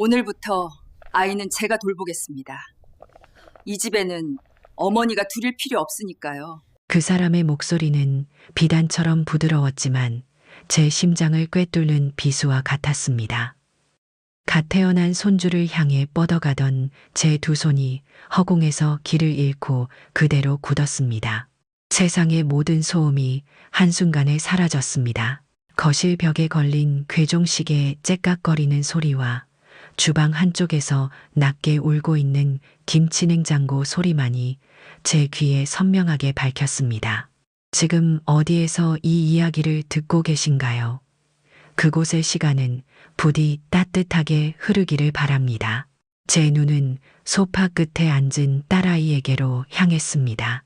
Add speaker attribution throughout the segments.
Speaker 1: 오늘부터 아이는 제가 돌보겠습니다. 이 집에는 어머니가 두릴 필요 없으니까요.
Speaker 2: 그 사람의 목소리는 비단처럼 부드러웠지만 제 심장을 꿰뚫는 비수와 같았습니다. 갓 태어난 손주를 향해 뻗어가던 제 두 손이 허공에서 길을 잃고 그대로 굳었습니다. 세상의 모든 소음이 한순간에 사라졌습니다. 거실 벽에 걸린 괴종시계의 째깍거리는 소리와 주방 한쪽에서 낮게 울고 있는 김치냉장고 소리만이 제 귀에 선명하게 밝혔습니다. 지금 어디에서 이 이야기를 듣고 계신가요? 그곳의 시간은 부디 따뜻하게 흐르기를 바랍니다. 제 눈은 소파 끝에 앉은 딸아이에게로 향했습니다.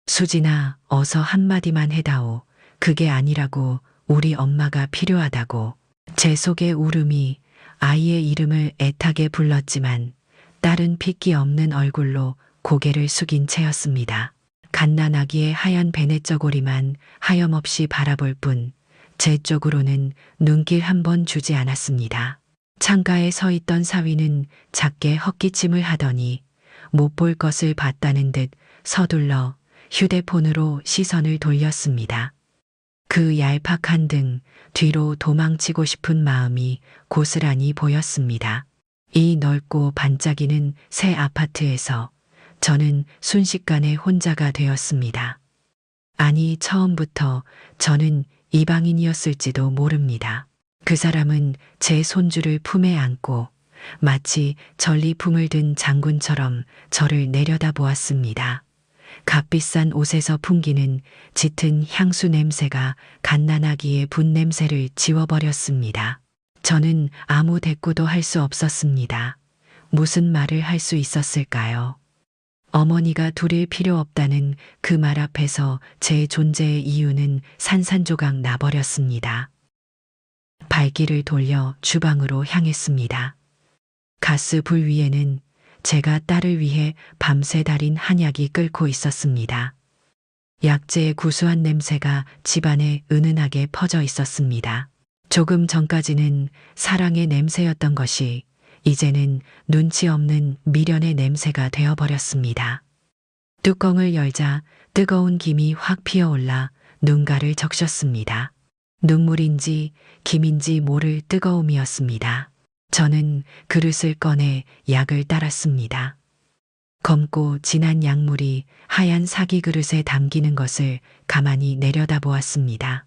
Speaker 2: 수진아, 어서 한마디만 해다오. 그게 아니라고. 우리 엄마가 필요하다고. 제 속의 울음이 아이의 이름을 애타게 불렀지만 딸은 핏기 없는 얼굴로 고개를 숙인 채였습니다. 갓난아기의 하얀 베넷저고리만 하염없이 바라볼 뿐 제 쪽으로는 눈길 한 번 주지 않았습니다. 창가에 서 있던 사위는 작게 헛기침을 하더니 못 볼 것을 봤다는 듯 서둘러 휴대폰으로 시선을 돌렸습니다. 그 얄팍한 등 뒤로 도망치고 싶은 마음이 고스란히 보였습니다. 이 넓고 반짝이는 새 아파트에서 저는 순식간에 혼자가 되었습니다. 아니, 처음부터 저는 이방인이었을지도 모릅니다. 그 사람은 제 손주를 품에 안고 마치 전리품을 든 장군처럼 저를 내려다보았습니다. 값비싼 옷에서 풍기는 짙은 향수 냄새가 갓난아기의 분 냄새를 지워버렸습니다. 저는 아무 대꾸도 할 수 없었습니다. 무슨 말을 할 수 있었을까요? 어머니가 두릴 필요 없다는 그 말 앞에서 제 존재의 이유는 산산조각 나버렸습니다. 발길을 돌려 주방으로 향했습니다. 가스 불 위에는 제가 딸을 위해 밤새 달인 한약이 끓고 있었습니다. 약재의 구수한 냄새가 집안에 은은하게 퍼져 있었습니다. 조금 전까지는 사랑의 냄새였던 것이 이제는 눈치 없는 미련의 냄새가 되어버렸습니다. 뚜껑을 열자 뜨거운 김이 확 피어올라 눈가를 적셨습니다. 눈물인지 김인지 모를 뜨거움이었습니다. 저는 그릇을 꺼내 약을 따랐습니다. 검고 진한 약물이 하얀 사기 그릇에 담기는 것을 가만히 내려다보았습니다.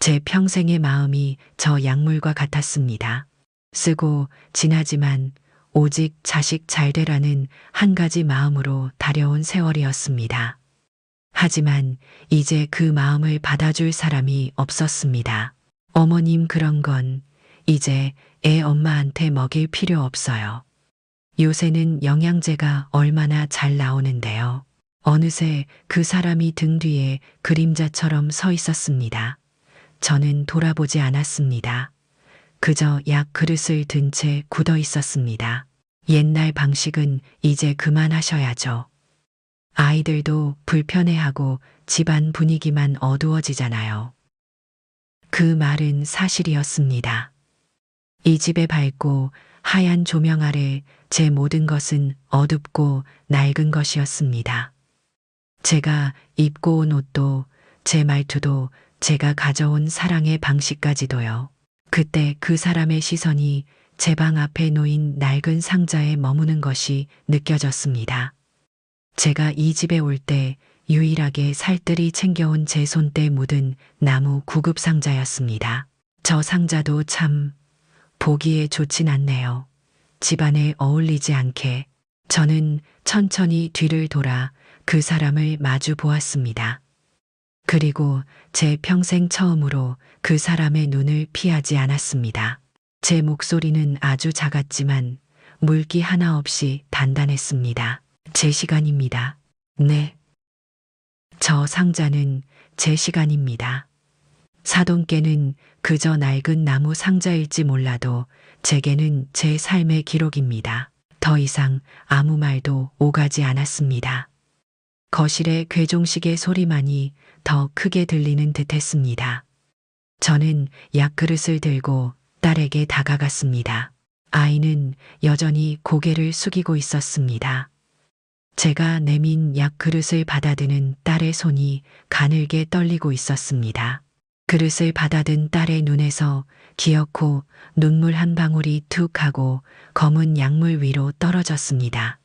Speaker 2: 제 평생의 마음이 저 약물과 같았습니다. 쓰고 진하지만 오직 자식 잘 되라는 한 가지 마음으로 달려온 세월이었습니다. 하지만 이제 그 마음을 받아줄 사람이 없었습니다. 어머님, 그런 건 이제 애 엄마한테 먹일 필요 없어요. 요새는 영양제가 얼마나 잘 나오는데요. 어느새 그 사람이 등 뒤에 그림자처럼 서 있었습니다. 저는 돌아보지 않았습니다. 그저 약 그릇을 든 채 굳어 있었습니다. 옛날 방식은 이제 그만하셔야죠. 아이들도 불편해하고 집안 분위기만 어두워지잖아요. 그 말은 사실이었습니다. 이 집의 밝고 하얀 조명 아래 제 모든 것은 어둡고 낡은 것이었습니다. 제가 입고 온 옷도, 제 말투도, 제가 가져온 사랑의 방식까지도요. 그때 그 사람의 시선이 제 방 앞에 놓인 낡은 상자에 머무는 것이 느껴졌습니다. 제가 이 집에 올 때 유일하게 살뜰히 챙겨온 제 손때 묻은 나무 구급 상자였습니다. 저 상자도 참 보기에 좋진 않네요. 집안에 어울리지 않게. 저는 천천히 뒤를 돌아 그 사람을 마주 보았습니다. 그리고 제 평생 처음으로 그 사람의 눈을 피하지 않았습니다. 제 목소리는 아주 작았지만 물기 하나 없이 단단했습니다. 제 시간입니다. 네. 저 상자는 제 시간입니다. 사돈께는 그저 낡은 나무 상자일지 몰라도 제게는 제 삶의 기록입니다. 더 이상 아무 말도 오가지 않았습니다. 거실의 괴종시계 소리만이 더 크게 들리는 듯했습니다. 저는 약그릇을 들고 딸에게 다가갔습니다. 아이는 여전히 고개를 숙이고 있었습니다. 제가 내민 약 그릇을 받아드는 딸의 손이 가늘게 떨리고 있었습니다. 그릇을 받아든 딸의 눈에서 기어코 눈물 한 방울이 툭 하고 검은 약물 위로 떨어졌습니다.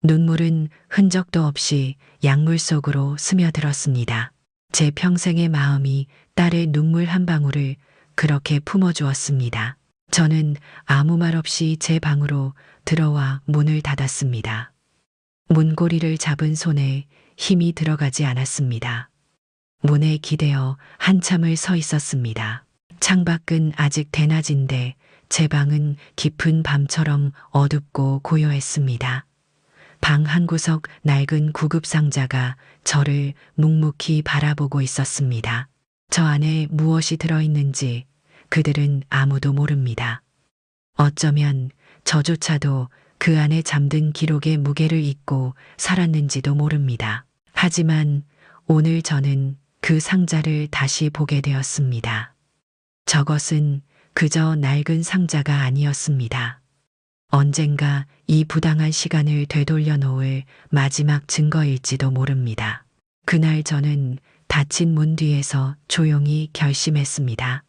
Speaker 2: 눈물은 흔적도 없이 약물 속으로 스며들었습니다. 제 평생의 마음이 딸의 눈물 한 방울을 그렇게 품어주었습니다. 저는 아무 말 없이 제 방으로 들어와 문을 닫았습니다. 문고리를 잡은 손에 힘이 들어가지 않았습니다. 문에 기대어 한참을 서 있었습니다. 창밖은 아직 대낮인데 제 방은 깊은 밤처럼 어둡고 고요했습니다. 방 한구석 낡은 구급상자가 저를 묵묵히 바라보고 있었습니다. 저 안에 무엇이 들어있는지 그들은 아무도 모릅니다. 어쩌면 저조차도 그 안에 잠든 기록의 무게를 잊고 살았는지도 모릅니다. 하지만 오늘 저는 그 상자를 다시 보게 되었습니다. 저것은 그저 낡은 상자가 아니었습니다. 언젠가 이 부당한 시간을 되돌려 놓을 마지막 증거일지도 모릅니다. 그날 저는 닫힌 문 뒤에서 조용히 결심했습니다.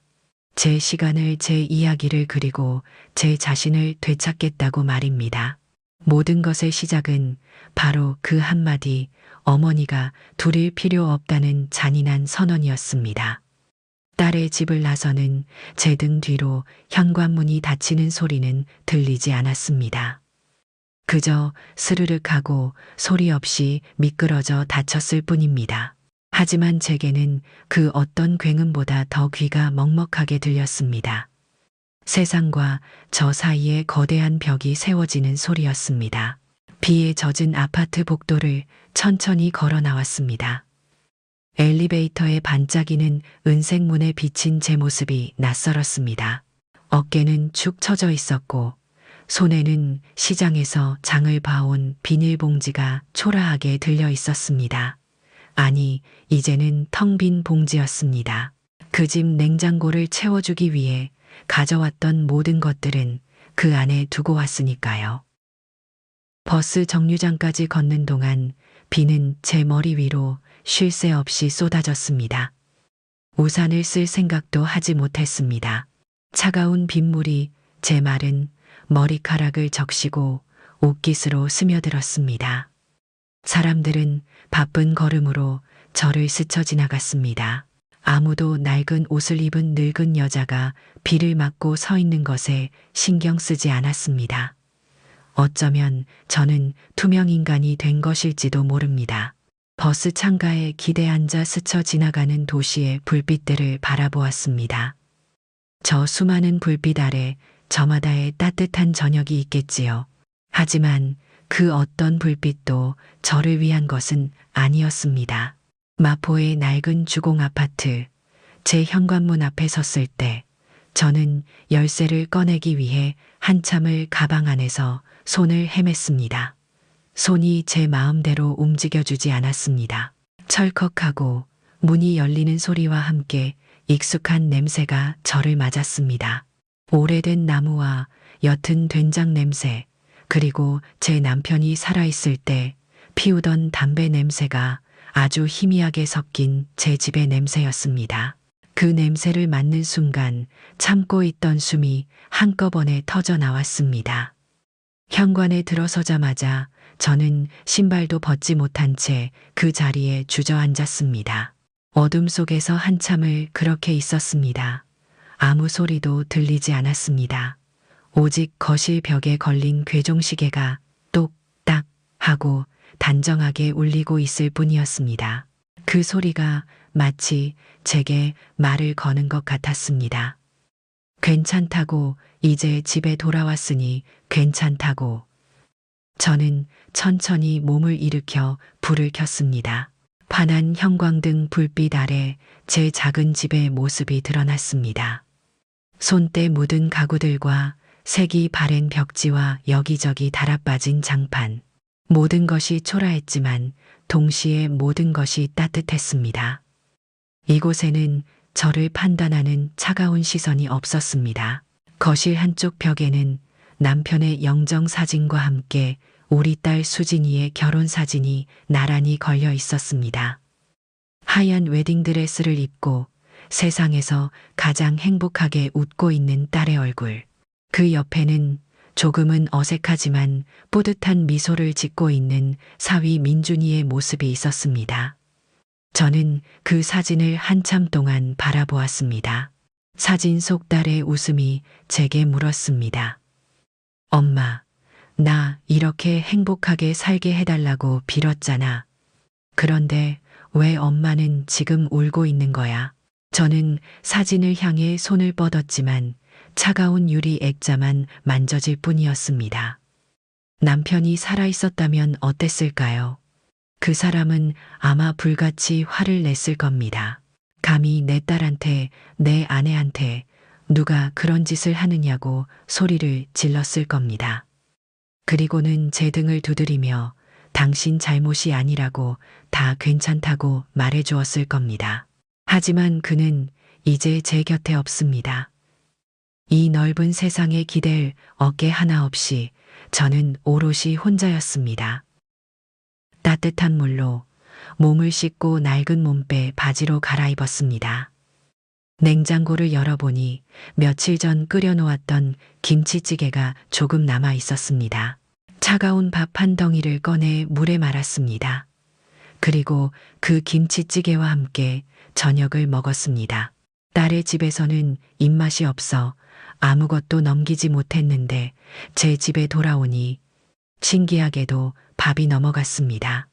Speaker 2: 제 시간을, 제 이야기를, 그리고 제 자신을 되찾겠다고 말입니다. 모든 것의 시작은 바로 그 한마디 어머니가 둘일 필요 없다는 잔인한 선언이었습니다. 딸의 집을 나서는 제 등 뒤로 현관문이 닫히는 소리는 들리지 않았습니다. 그저 스르륵 하고 소리 없이 미끄러져 닫혔을 뿐입니다. 하지만 제게는 그 어떤 굉음보다 더 귀가 먹먹하게 들렸습니다. 세상과 저 사이에 거대한 벽이 세워지는 소리였습니다. 비에 젖은 아파트 복도를 천천히 걸어 나왔습니다. 엘리베이터에 반짝이는 은색 문에 비친 제 모습이 낯설었습니다. 어깨는 축 처져 있었고 손에는 시장에서 장을 봐온 비닐봉지가 초라하게 들려 있었습니다. 아니, 이제는 텅 빈 봉지였습니다. 그 집 냉장고를 채워주기 위해 가져왔던 모든 것들은 그 안에 두고 왔으니까요. 버스 정류장까지 걷는 동안 비는 제 머리 위로 쉴 새 없이 쏟아졌습니다. 우산을 쓸 생각도 하지 못했습니다. 차가운 빗물이 제 마른 머리카락을 적시고 옷깃으로 스며들었습니다. 사람들은 바쁜 걸음으로 저를 스쳐 지나갔습니다. 아무도 낡은 옷을 입은 늙은 여자가 비를 맞고 서 있는 것에 신경 쓰지 않았습니다. 어쩌면 저는 투명 인간이 된 것일지도 모릅니다. 버스 창가에 기대 앉아 스쳐 지나가는 도시의 불빛들을 바라보았습니다. 저 수많은 불빛 아래 저마다의 따뜻한 저녁이 있겠지요. 하지만 그 어떤 불빛도 저를 위한 것은 아니었습니다. 마포의 낡은 주공 아파트, 제 현관문 앞에 섰을 때 저는 열쇠를 꺼내기 위해 한참을 가방 안에서 손을 헤맸습니다. 손이 제 마음대로 움직여주지 않았습니다. 철컥하고 문이 열리는 소리와 함께 익숙한 냄새가 저를 맞았습니다. 오래된 나무와 옅은 된장 냄새, 그리고 제 남편이 살아있을 때 피우던 담배 냄새가 아주 희미하게 섞인 제 집의 냄새였습니다. 그 냄새를 맡는 순간 참고 있던 숨이 한꺼번에 터져 나왔습니다. 현관에 들어서자마자 저는 신발도 벗지 못한 채 그 자리에 주저앉았습니다. 어둠 속에서 한참을 그렇게 있었습니다. 아무 소리도 들리지 않았습니다. 오직 거실 벽에 걸린 괴종시계가 똑딱 하고 단정하게 울리고 있을 뿐이었습니다. 그 소리가 마치 제게 말을 거는 것 같았습니다. 괜찮다고, 이제 집에 돌아왔으니 괜찮다고. 저는 천천히 몸을 일으켜 불을 켰습니다. 환한 형광등 불빛 아래 제 작은 집의 모습이 드러났습니다. 손때 묻은 가구들과 색이 바랜 벽지와 여기저기 달아빠진 장판. 모든 것이 초라했지만 동시에 모든 것이 따뜻했습니다. 이곳에는 저를 판단하는 차가운 시선이 없었습니다. 거실 한쪽 벽에는 남편의 영정 사진과 함께 우리 딸 수진이의 결혼 사진이 나란히 걸려 있었습니다. 하얀 웨딩드레스를 입고 세상에서 가장 행복하게 웃고 있는 딸의 얼굴. 그 옆에는 조금은 어색하지만 뿌듯한 미소를 짓고 있는 사위 민준이의 모습이 있었습니다. 저는 그 사진을 한참 동안 바라보았습니다. 사진 속 딸의 웃음이 제게 물었습니다. 엄마, 나 이렇게 행복하게 살게 해달라고 빌었잖아. 그런데 왜 엄마는 지금 울고 있는 거야? 저는 사진을 향해 손을 뻗었지만 차가운 유리 액자만 만져질 뿐이었습니다. 남편이 살아있었다면 어땠을까요? 그 사람은 아마 불같이 화를 냈을 겁니다. 감히 내 딸한테, 내 아내한테 누가 그런 짓을 하느냐고 소리를 질렀을 겁니다. 그리고는 제 등을 두드리며 당신 잘못이 아니라고 다 괜찮다고 말해주었을 겁니다. 하지만 그는 이제 제 곁에 없습니다. 이 넓은 세상에 기댈 어깨 하나 없이 저는 오롯이 혼자였습니다. 따뜻한 물로 몸을 씻고 낡은 몸빼 바지로 갈아입었습니다. 냉장고를 열어보니 며칠 전 끓여놓았던 김치찌개가 조금 남아 있었습니다. 차가운 밥 한 덩이를 꺼내 물에 말았습니다. 그리고 그 김치찌개와 함께 저녁을 먹었습니다. 딸의 집에서는 입맛이 없어 아무것도 넘기지 못했는데 제 집에 돌아오니 신기하게도 밥이 넘어갔습니다.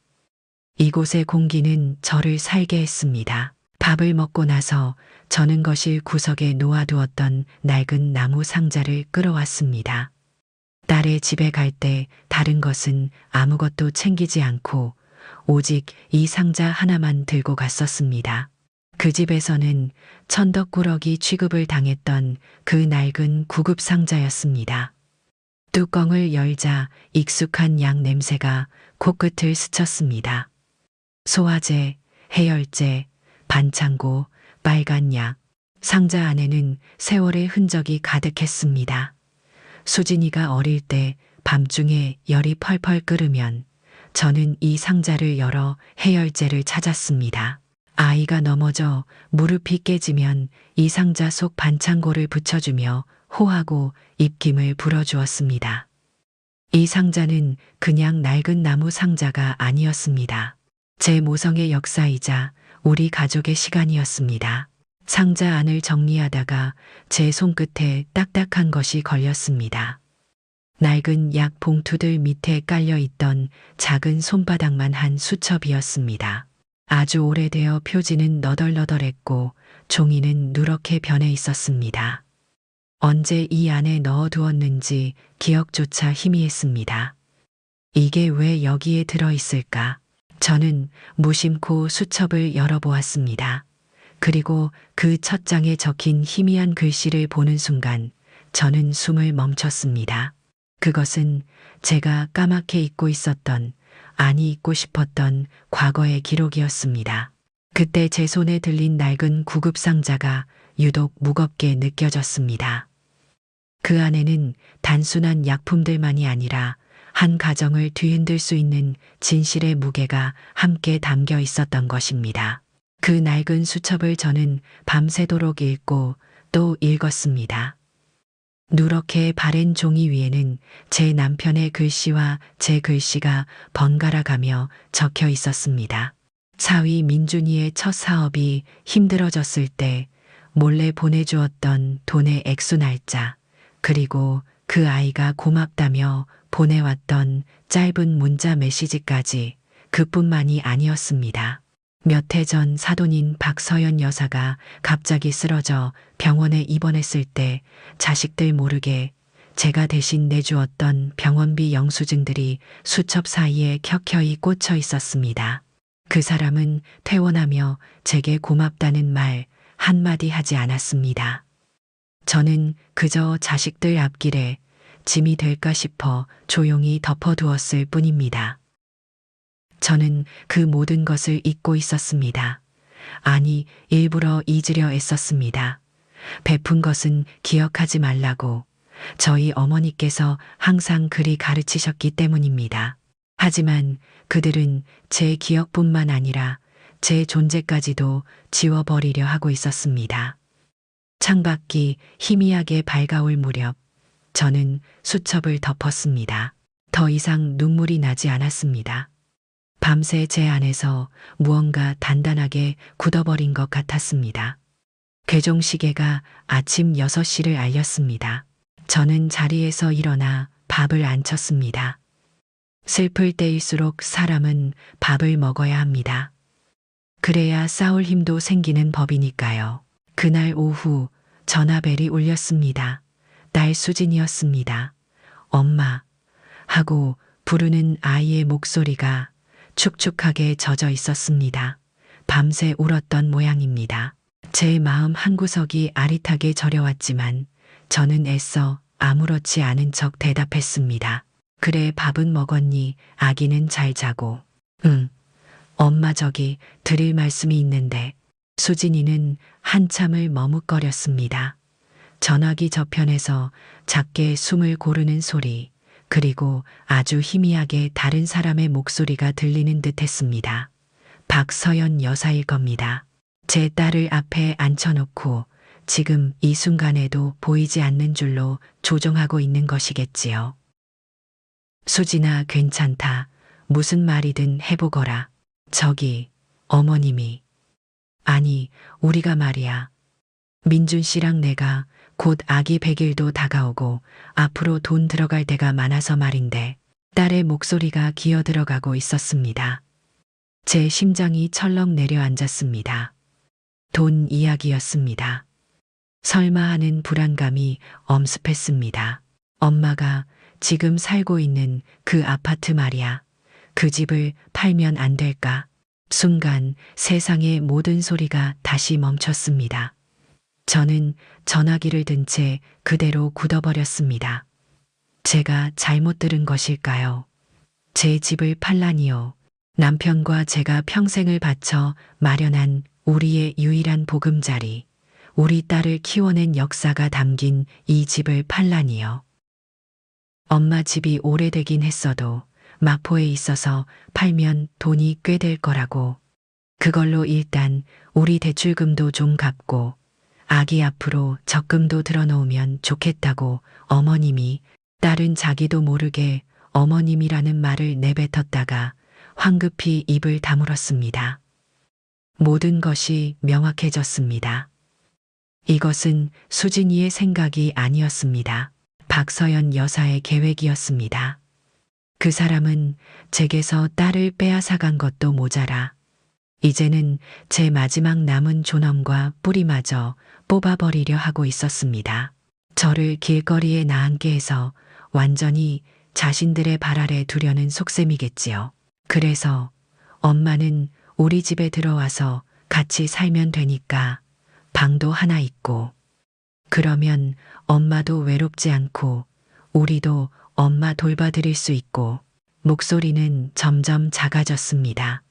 Speaker 2: 이곳의 공기는 저를 살게 했습니다. 밥을 먹고 나서 저는 거실 구석에 놓아두었던 낡은 나무 상자를 끌어왔습니다. 딸의 집에 갈 때 다른 것은 아무것도 챙기지 않고 오직 이 상자 하나만 들고 갔었습니다. 그 집에서는 천덕꾸러기 취급을 당했던 그 낡은 구급 상자였습니다. 뚜껑을 열자 익숙한 약 냄새가 코끝을 스쳤습니다. 소화제, 해열제, 반창고, 빨간 약. 상자 안에는 세월의 흔적이 가득했습니다. 수진이가 어릴 때 밤중에 열이 펄펄 끓으면 저는 이 상자를 열어 해열제를 찾았습니다. 아이가 넘어져 무릎이 깨지면 이 상자 속 반창고를 붙여주며 호하고 입김을 불어주었습니다. 이 상자는 그냥 낡은 나무 상자가 아니었습니다. 제 모성의 역사이자 우리 가족의 시간이었습니다. 상자 안을 정리하다가 제 손끝에 딱딱한 것이 걸렸습니다. 낡은 약 봉투들 밑에 깔려있던 작은 손바닥만 한 수첩이었습니다. 아주 오래되어 표지는 너덜너덜했고 종이는 누렇게 변해 있었습니다. 언제 이 안에 넣어두었는지 기억조차 희미했습니다. 이게 왜 여기에 들어있을까? 저는 무심코 수첩을 열어보았습니다. 그리고 그 첫 장에 적힌 희미한 글씨를 보는 순간 저는 숨을 멈췄습니다. 그것은 제가 까맣게 잊고 있었던, 아니 잊고 싶었던 과거의 기록이었습니다. 그때 제 손에 들린 낡은 구급상자가 유독 무겁게 느껴졌습니다. 그 안에는 단순한 약품들만이 아니라 한 가정을 뒤흔들 수 있는 진실의 무게가 함께 담겨 있었던 것입니다. 그 낡은 수첩을 저는 밤새도록 읽고 또 읽었습니다. 누렇게 바랜 종이 위에는 제 남편의 글씨와 제 글씨가 번갈아 가며 적혀 있었습니다. 사위 민준이의 첫 사업이 힘들어졌을 때 몰래 보내주었던 돈의 액수 날짜, 그리고 그 아이가 고맙다며 보내왔던 짧은 문자 메시지까지 그뿐만이 아니었습니다. 몇 해 전 사돈인 박서연 여사가 갑자기 쓰러져 병원에 입원했을 때 자식들 모르게 제가 대신 내주었던 병원비 영수증들이 수첩 사이에 켜켜이 꽂혀 있었습니다. 그 사람은 퇴원하며 제게 고맙다는 말 한마디 하지 않았습니다. 저는 그저 자식들 앞길에 짐이 될까 싶어 조용히 덮어두었을 뿐입니다. 저는 그 모든 것을 잊고 있었습니다. 아니, 일부러 잊으려 애썼습니다. 베푼 것은 기억하지 말라고, 저희 어머니께서 항상 그리 가르치셨기 때문입니다. 하지만 그들은 제 기억뿐만 아니라 제 존재까지도 지워버리려 하고 있었습니다. 창밖이 희미하게 밝아올 무렵 저는 수첩을 덮었습니다. 더 이상 눈물이 나지 않았습니다. 밤새 제 안에서 무언가 단단하게 굳어버린 것 같았습니다. 괴종시계가 아침 6시를 알렸습니다. 저는 자리에서 일어나 밥을 안 쳤습니다. 슬플 때일수록 사람은 밥을 먹어야 합니다. 그래야 싸울 힘도 생기는 법이니까요. 그날 오후 전화벨이 울렸습니다. 딸 수진이었습니다. 엄마 하고 부르는 아이의 목소리가 축축하게 젖어 있었습니다. 밤새 울었던 모양입니다. 제 마음 한구석이 아릿하게 저려왔지만 저는 애써 아무렇지 않은 척 대답했습니다. 그래, 밥은 먹었니? 아기는 잘 자고. 응. 엄마, 저기 드릴 말씀이 있는데. 수진이는 한참을 머뭇거렸습니다. 전화기 저편에서 작게 숨을 고르는 소리, 그리고 아주 희미하게 다른 사람의 목소리가 들리는 듯 했습니다. 박서연 여사일 겁니다. 제 딸을 앞에 앉혀놓고 지금 이 순간에도 보이지 않는 줄로 조종하고 있는 것이겠지요. 수진아, 괜찮다. 무슨 말이든 해보거라. 저기, 어머님이. 아니, 우리가 말이야. 민준 씨랑 내가 곧 아기 100일도 다가오고 앞으로 돈 들어갈 때가 많아서 말인데. 딸의 목소리가 기어 들어가고 있었습니다. 제 심장이 철렁 내려앉았습니다. 돈 이야기였습니다. 설마 하는 불안감이 엄습했습니다. 엄마가 지금 살고 있는 그 아파트 말이야. 그 집을 팔면 안 될까? 순간 세상의 모든 소리가 다시 멈췄습니다. 저는 전화기를 든 채 그대로 굳어버렸습니다. 제가 잘못 들은 것일까요? 제 집을 팔라니요. 남편과 제가 평생을 바쳐 마련한 우리의 유일한 보금자리, 우리 딸을 키워낸 역사가 담긴 이 집을 팔라니요. 엄마 집이 오래되긴 했어도 마포에 있어서 팔면 돈이 꽤 될 거라고. 그걸로 일단 우리 대출금도 좀 갚고 아기 앞으로 적금도 들어놓으면 좋겠다고 어머님이. 딸은 자기도 모르게 어머님이라는 말을 내뱉었다가 황급히 입을 다물었습니다. 모든 것이 명확해졌습니다. 이것은 수진이의 생각이 아니었습니다. 박서연 여사의 계획이었습니다. 그 사람은 제게서 딸을 빼앗아간 것도 모자라 이제는 제 마지막 남은 존엄과 뿌리마저 뽑아버리려 하고 있었습니다. 저를 길거리에 나앉게 해서 완전히 자신들의 발 아래 두려는 속셈이겠지요. 그래서 엄마는 우리 집에 들어와서 같이 살면 되니까 방도 하나 있고, 그러면 엄마도 외롭지 않고 우리도 엄마 돌봐드릴 수 있고. 목소리는 점점 작아졌습니다.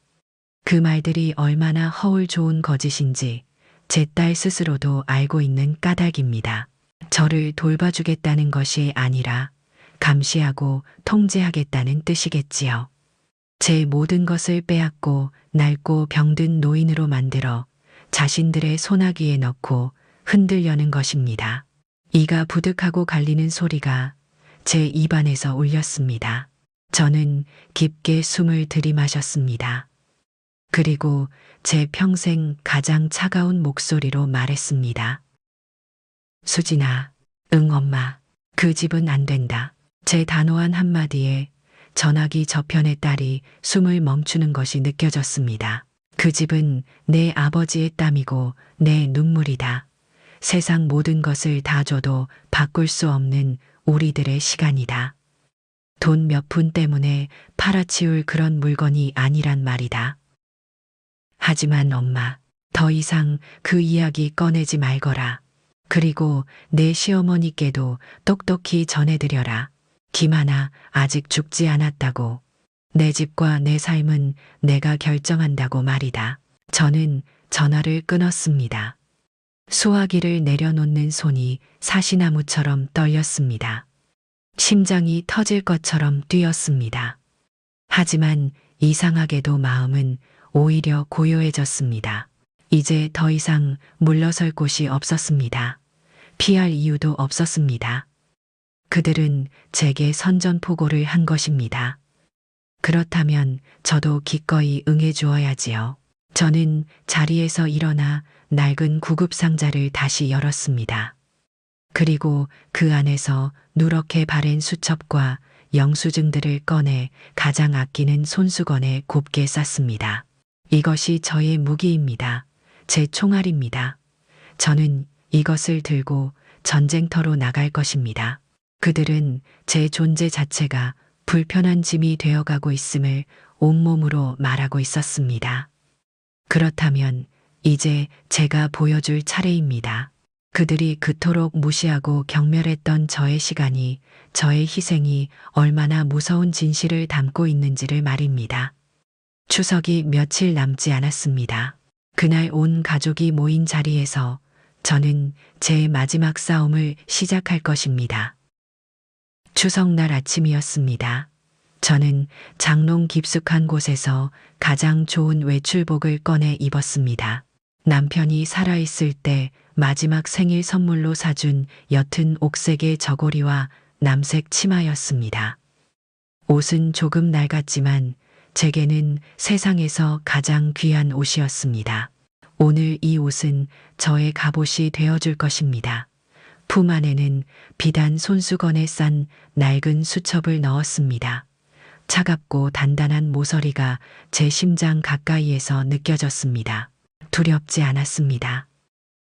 Speaker 2: 그 말들이 얼마나 허울 좋은 거짓인지 제 딸 스스로도 알고 있는 까닭입니다. 저를 돌봐주겠다는 것이 아니라 감시하고 통제하겠다는 뜻이겠지요. 제 모든 것을 빼앗고 낡고 병든 노인으로 만들어 자신들의 소나기에 넣고 흔들려는 것입니다. 이가 부득하고 갈리는 소리가 제 입안에서 울렸습니다. 저는 깊게 숨을 들이마셨습니다. 그리고 제 평생 가장 차가운 목소리로 말했습니다. 수진아, 응 엄마, 그 집은 안 된다. 제 단호한 한마디에 전화기 저편의 딸이 숨을 멈추는 것이 느껴졌습니다. 그 집은 내 아버지의 땀이고 내 눈물이다. 세상 모든 것을 다 줘도 바꿀 수 없는 우리들의 시간이다. 돈 몇 푼 때문에 팔아치울 그런 물건이 아니란 말이다. 하지만 엄마, 더 이상 그 이야기 꺼내지 말거라. 그리고 내 시어머니께도 똑똑히 전해드려라. 김하나 아직 죽지 않았다고. 내 집과 내 삶은 내가 결정한다고 말이다. 저는 전화를 끊었습니다. 수화기를 내려놓는 손이 사시나무처럼 떨렸습니다. 심장이 터질 것처럼 뛰었습니다. 하지만 이상하게도 마음은 오히려 고요해졌습니다. 이제 더 이상 물러설 곳이 없었습니다. 피할 이유도 없었습니다. 그들은 제게 선전포고를 한 것입니다. 그렇다면 저도 기꺼이 응해주어야지요. 저는 자리에서 일어나 낡은 구급상자를 다시 열었습니다. 그리고 그 안에서 누렇게 바랜 수첩과 영수증들을 꺼내 가장 아끼는 손수건에 곱게 쌌습니다. 이것이 저의 무기입니다. 제 총알입니다. 저는 이것을 들고 전쟁터로 나갈 것입니다. 그들은 제 존재 자체가 불편한 짐이 되어가고 있음을 온몸으로 말하고 있었습니다. 그렇다면 이제 제가 보여줄 차례입니다. 그들이 그토록 무시하고 경멸했던 저의 시간이, 저의 희생이 얼마나 무서운 진실을 담고 있는지를 말입니다. 추석이 며칠 남지 않았습니다. 그날 온 가족이 모인 자리에서 저는 제 마지막 싸움을 시작할 것입니다. 추석날 아침이었습니다. 저는 장롱 깊숙한 곳에서 가장 좋은 외출복을 꺼내 입었습니다. 남편이 살아있을 때 마지막 생일 선물로 사준 옅은 옥색의 저고리와 남색 치마였습니다. 옷은 조금 낡았지만 제게는 세상에서 가장 귀한 옷이었습니다. 오늘 이 옷은 저의 갑옷이 되어줄 것입니다. 품 안에는 비단 손수건에 싼 낡은 수첩을 넣었습니다. 차갑고 단단한 모서리가 제 심장 가까이에서 느껴졌습니다. 두렵지 않았습니다.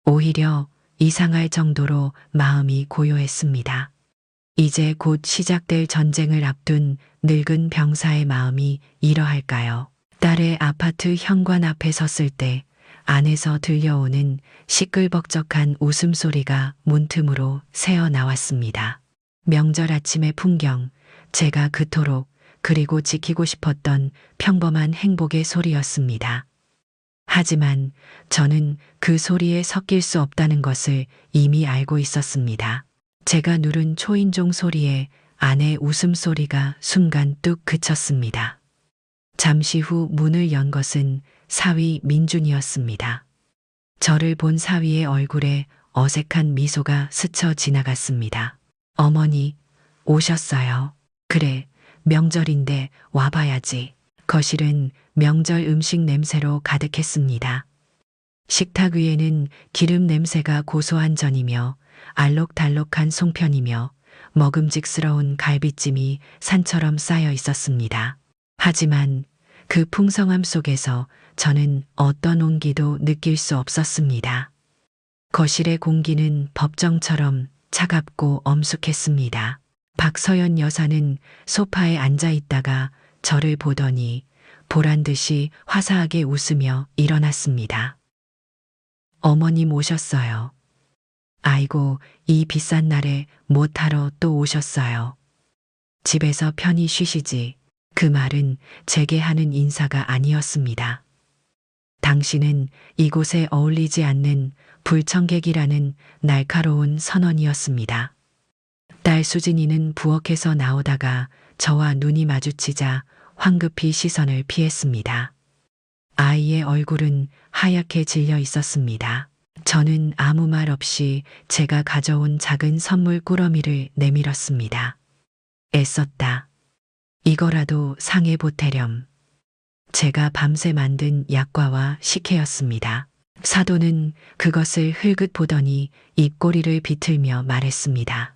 Speaker 2: 오히려 이상할 정도로 마음이 고요했습니다. 이제 곧 시작될 전쟁을 앞둔 늙은 병사의 마음이 이러할까요? 딸의 아파트 현관 앞에 섰을 때 안에서 들려오는 시끌벅적한 웃음소리가 문틈으로 새어 나왔습니다. 명절 아침의 풍경, 제가 그토록 그리고 지키고 싶었던 평범한 행복의 소리였습니다. 하지만 저는 그 소리에 섞일 수 없다는 것을 이미 알고 있었습니다. 제가 누른 초인종 소리에 아내 웃음소리가 순간 뚝 그쳤습니다. 잠시 후 문을 연 것은 사위 민준이었습니다. 저를 본 사위의 얼굴에 어색한 미소가 스쳐 지나갔습니다. 어머니, 오셨어요. 그래, 명절인데 와봐야지. 거실은 명절 음식 냄새로 가득했습니다. 식탁 위에는 기름 냄새가 고소한 전이며 알록달록한 송편이며 먹음직스러운 갈비찜이 산처럼 쌓여 있었습니다. 하지만 그 풍성함 속에서 저는 어떤 온기도 느낄 수 없었습니다. 거실의 공기는 법정처럼 차갑고 엄숙했습니다. 박서연 여사는 소파에 앉아 있다가 저를 보더니 보란듯이 화사하게 웃으며 일어났습니다. 어머님 오셨어요. 아이고, 이 비싼 날에 못하러 또 오셨어요. 집에서 편히 쉬시지. 그 말은 제게 하는 인사가 아니었습니다. 당신은 이곳에 어울리지 않는 불청객이라는 날카로운 선언이었습니다. 딸 수진이는 부엌에서 나오다가 저와 눈이 마주치자 황급히 시선을 피했습니다. 아이의 얼굴은 하얗게 질려 있었습니다. 저는 아무 말 없이 제가 가져온 작은 선물 꾸러미를 내밀었습니다. 애썼다. 이거라도 상해 보태렴. 제가 밤새 만든 약과와 식혜였습니다. 사돈은 그것을 흘긋 보더니 입꼬리를 비틀며 말했습니다.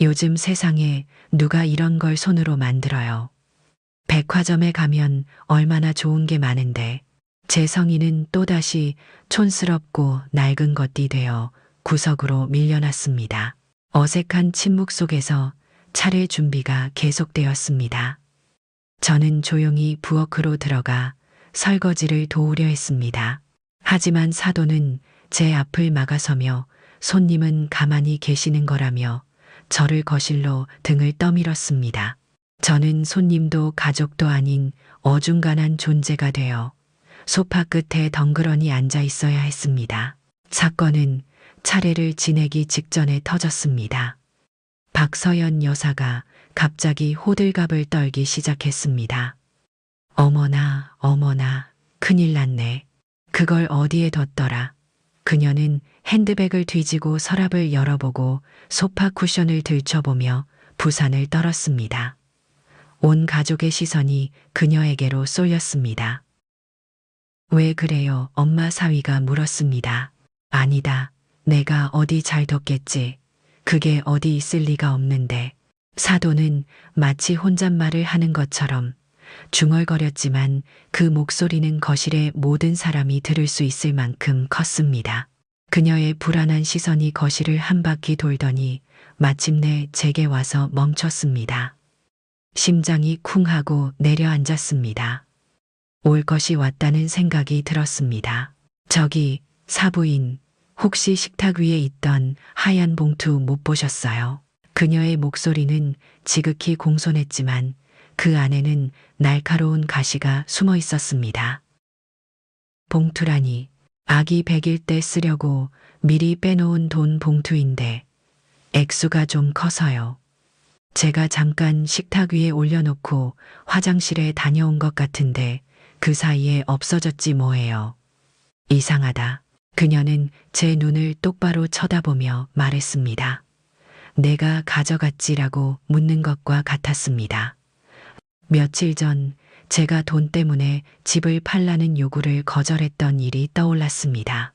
Speaker 2: 요즘 세상에 누가 이런 걸 손으로 만들어요. 백화점에 가면 얼마나 좋은 게 많은데 제 성의는 또다시 촌스럽고 낡은 것이 되어 구석으로 밀려났습니다. 어색한 침묵 속에서 차례 준비가 계속되었습니다. 저는 조용히 부엌으로 들어가 설거지를 도우려 했습니다. 하지만 사돈은 제 앞을 막아서며 손님은 가만히 계시는 거라며 저를 거실로 등을 떠밀었습니다. 저는 손님도 가족도 아닌 어중간한 존재가 되어 소파 끝에 덩그러니 앉아 있어야 했습니다. 사건은 차례를 지내기 직전에 터졌습니다. 박서연 여사가 갑자기 호들갑을 떨기 시작했습니다. 어머나, 어머나, 큰일 났네. 그걸 어디에 뒀더라. 그녀는 핸드백을 뒤지고 서랍을 열어보고 소파 쿠션을 들춰보며 부산을 떨었습니다. 온 가족의 시선이 그녀에게로 쏠렸습니다. 왜 그래요? 엄마 사위가 물었습니다. 아니다. 내가 어디 잘 뒀겠지. 그게 어디 있을 리가 없는데. 사도는 마치 혼잣말을 하는 것처럼 중얼거렸지만 그 목소리는 거실의 모든 사람이 들을 수 있을 만큼 컸습니다. 그녀의 불안한 시선이 거실을 한 바퀴 돌더니 마침내 제게 와서 멈췄습니다. 심장이 쿵 하고 내려앉았습니다. 올 것이 왔다는 생각이 들었습니다. 저기, 사부인, 혹시 식탁 위에 있던 하얀 봉투 못 보셨어요? 그녀의 목소리는 지극히 공손했지만 그 안에는 날카로운 가시가 숨어 있었습니다. 봉투라니, 아기 100일 때 쓰려고 미리 빼놓은 돈 봉투인데 액수가 좀 커서요. 제가 잠깐 식탁 위에 올려놓고 화장실에 다녀온 것 같은데 그 사이에 없어졌지 뭐예요. 이상하다. 그녀는 제 눈을 똑바로 쳐다보며 말했습니다. 내가 가져갔지라고 묻는 것과 같았습니다. 며칠 전 제가 돈 때문에 집을 팔라는 요구를 거절했던 일이 떠올랐습니다.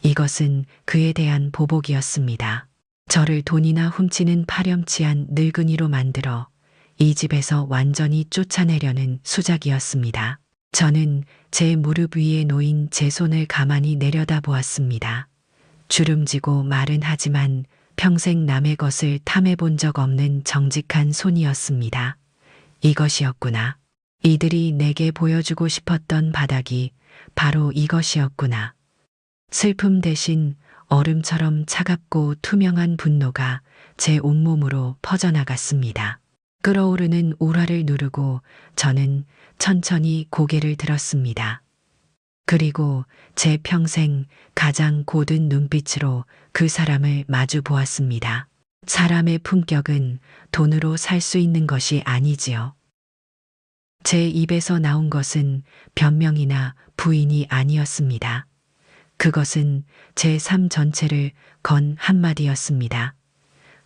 Speaker 2: 이것은 그에 대한 보복이었습니다. 저를 돈이나 훔치는 파렴치한 늙은이로 만들어 이 집에서 완전히 쫓아내려는 수작이었습니다. 저는 제 무릎 위에 놓인 제 손을 가만히 내려다보았습니다. 주름지고 마른 하지만 평생 남의 것을 탐해본 적 없는 정직한 손이었습니다. 이것이었구나. 이들이 내게 보여주고 싶었던 바닥이 바로 이것이었구나. 슬픔 대신 얼음처럼 차갑고 투명한 분노가 제 온몸으로 퍼져나갔습니다. 끓어오르는 울화를 누르고 저는 천천히 고개를 들었습니다. 그리고 제 평생 가장 고든 눈빛으로 그 사람을 마주 보았습니다. 사람의 품격은 돈으로 살 수 있는 것이 아니지요. 제 입에서 나온 것은 변명이나 부인이 아니었습니다. 그것은 제 삶 전체를 건 한마디였습니다.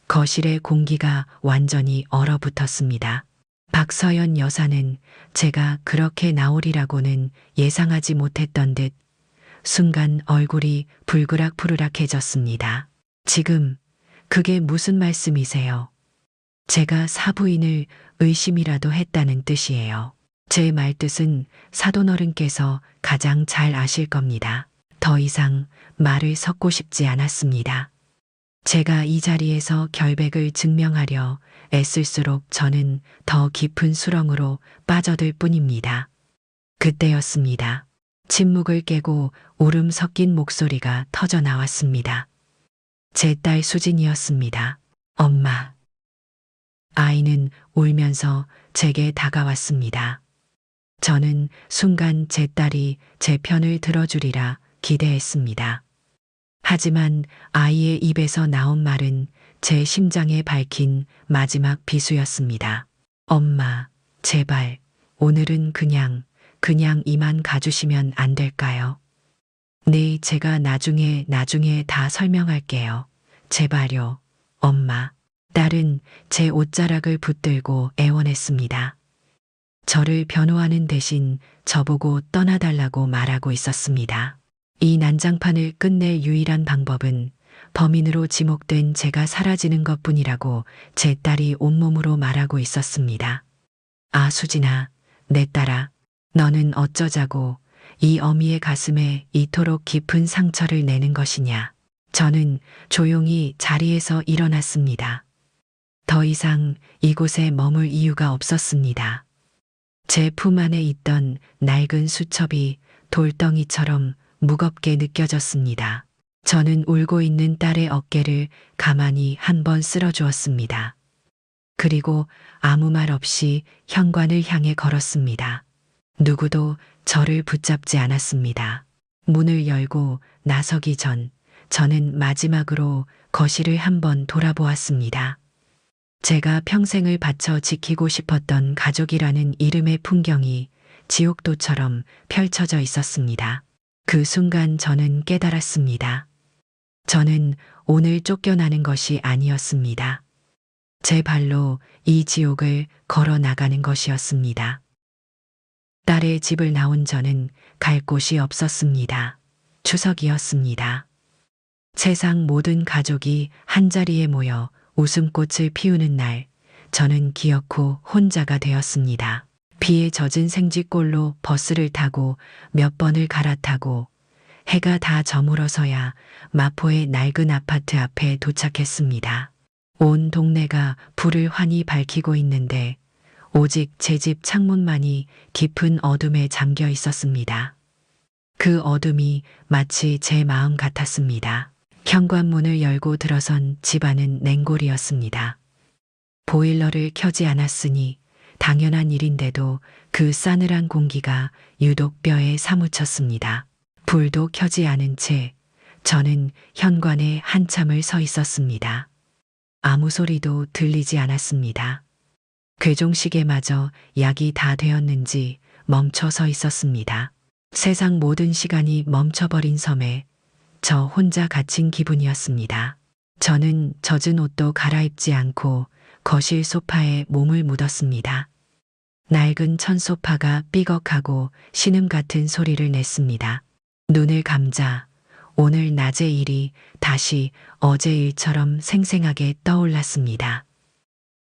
Speaker 2: 거실의 공기가 완전히 얼어붙었습니다. 박서연 여사는 제가 그렇게 나오리라고는 예상하지 못했던 듯 순간 얼굴이 불그락푸르락해졌습니다. 지금 그게 무슨 말씀이세요? 제가 사부인을 의심이라도 했다는 뜻이에요. 제 말뜻은 사돈어른께서 가장 잘 아실 겁니다. 더 이상 말을 섞고 싶지 않았습니다. 제가 이 자리에서 결백을 증명하려 애쓸수록 저는 더 깊은 수렁으로 빠져들 뿐입니다. 그때였습니다. 침묵을 깨고 울음 섞인 목소리가 터져 나왔습니다. 제 딸 수진이었습니다. 엄마. 아이는 울면서 제게 다가왔습니다. 저는 순간 제 딸이 제 편을 들어주리라 기대했습니다. 하지만 아이의 입에서 나온 말은 제 심장에 밝힌 마지막 비수였습니다. 엄마, 제발, 오늘은 그냥 이만 가주시면 안 될까요? 네, 제가 나중에 다 설명할게요. 제발요, 엄마. 딸은 제 옷자락을 붙들고 애원했습니다. 저를 변호하는 대신 저보고 떠나달라고 말하고 있었습니다. 이 난장판을 끝낼 유일한 방법은 범인으로 지목된 제가 사라지는 것뿐이라고 제 딸이 온몸으로 말하고 있었습니다. 아, 수진아, 내 딸아, 너는 어쩌자고 이 어미의 가슴에 이토록 깊은 상처를 내는 것이냐. 저는 조용히 자리에서 일어났습니다. 더 이상 이곳에 머물 이유가 없었습니다. 제 품 안에 있던 낡은 수첩이 돌덩이처럼 무겁게 느껴졌습니다. 저는 울고 있는 딸의 어깨를 가만히 한번 쓸어주었습니다. 그리고 아무 말 없이 현관을 향해 걸었습니다. 누구도 저를 붙잡지 않았습니다. 문을 열고 나서기 전 저는 마지막으로 거실을 한번 돌아보았습니다. 제가 평생을 바쳐 지키고 싶었던 가족이라는 이름의 풍경이 지옥도처럼 펼쳐져 있었습니다. 그 순간 저는 깨달았습니다. 저는 오늘 쫓겨나는 것이 아니었습니다. 제 발로 이 지옥을 걸어 나가는 것이었습니다. 딸의 집을 나온 저는 갈 곳이 없었습니다. 추석이었습니다. 세상 모든 가족이 한자리에 모여 웃음꽃을 피우는 날, 저는 기어코 혼자가 되었습니다. 비에 젖은 생쥐꼴로 버스를 타고 몇 번을 갈아타고 해가 다 저물어서야 마포의 낡은 아파트 앞에 도착했습니다. 온 동네가 불을 환히 밝히고 있는데 오직 제 집 창문만이 깊은 어둠에 잠겨 있었습니다. 그 어둠이 마치 제 마음 같았습니다. 현관문을 열고 들어선 집안은 냉골이었습니다. 보일러를 켜지 않았으니 당연한 일인데도 그 싸늘한 공기가 유독 뼈에 사무쳤습니다. 불도 켜지 않은 채 저는 현관에 한참을 서 있었습니다. 아무 소리도 들리지 않았습니다. 괴종시계마저 약이 다 되었는지 멈춰 서 있었습니다. 세상 모든 시간이 멈춰버린 섬에 저 혼자 갇힌 기분이었습니다. 저는 젖은 옷도 갈아입지 않고 거실 소파에 몸을 묻었습니다. 낡은 천소파가 삐걱하고 신음 같은 소리를 냈습니다. 눈을 감자 오늘 낮의 일이 다시 어제 일처럼 생생하게 떠올랐습니다.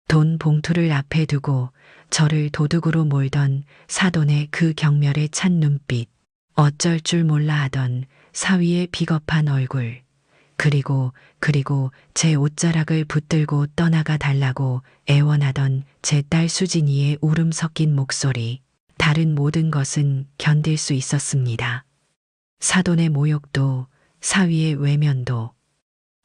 Speaker 2: 돈 봉투를 앞에 두고 저를 도둑으로 몰던 사돈의 그 경멸에 찬 눈빛, 어쩔 줄 몰라 하던 사위의 비겁한 얼굴, 그리고 제 옷자락을 붙들고 떠나가 달라고 애원하던 제 딸 수진이의 울음 섞인 목소리, 다른 모든 것은 견딜 수 있었습니다. 사돈의 모욕도, 사위의 외면도.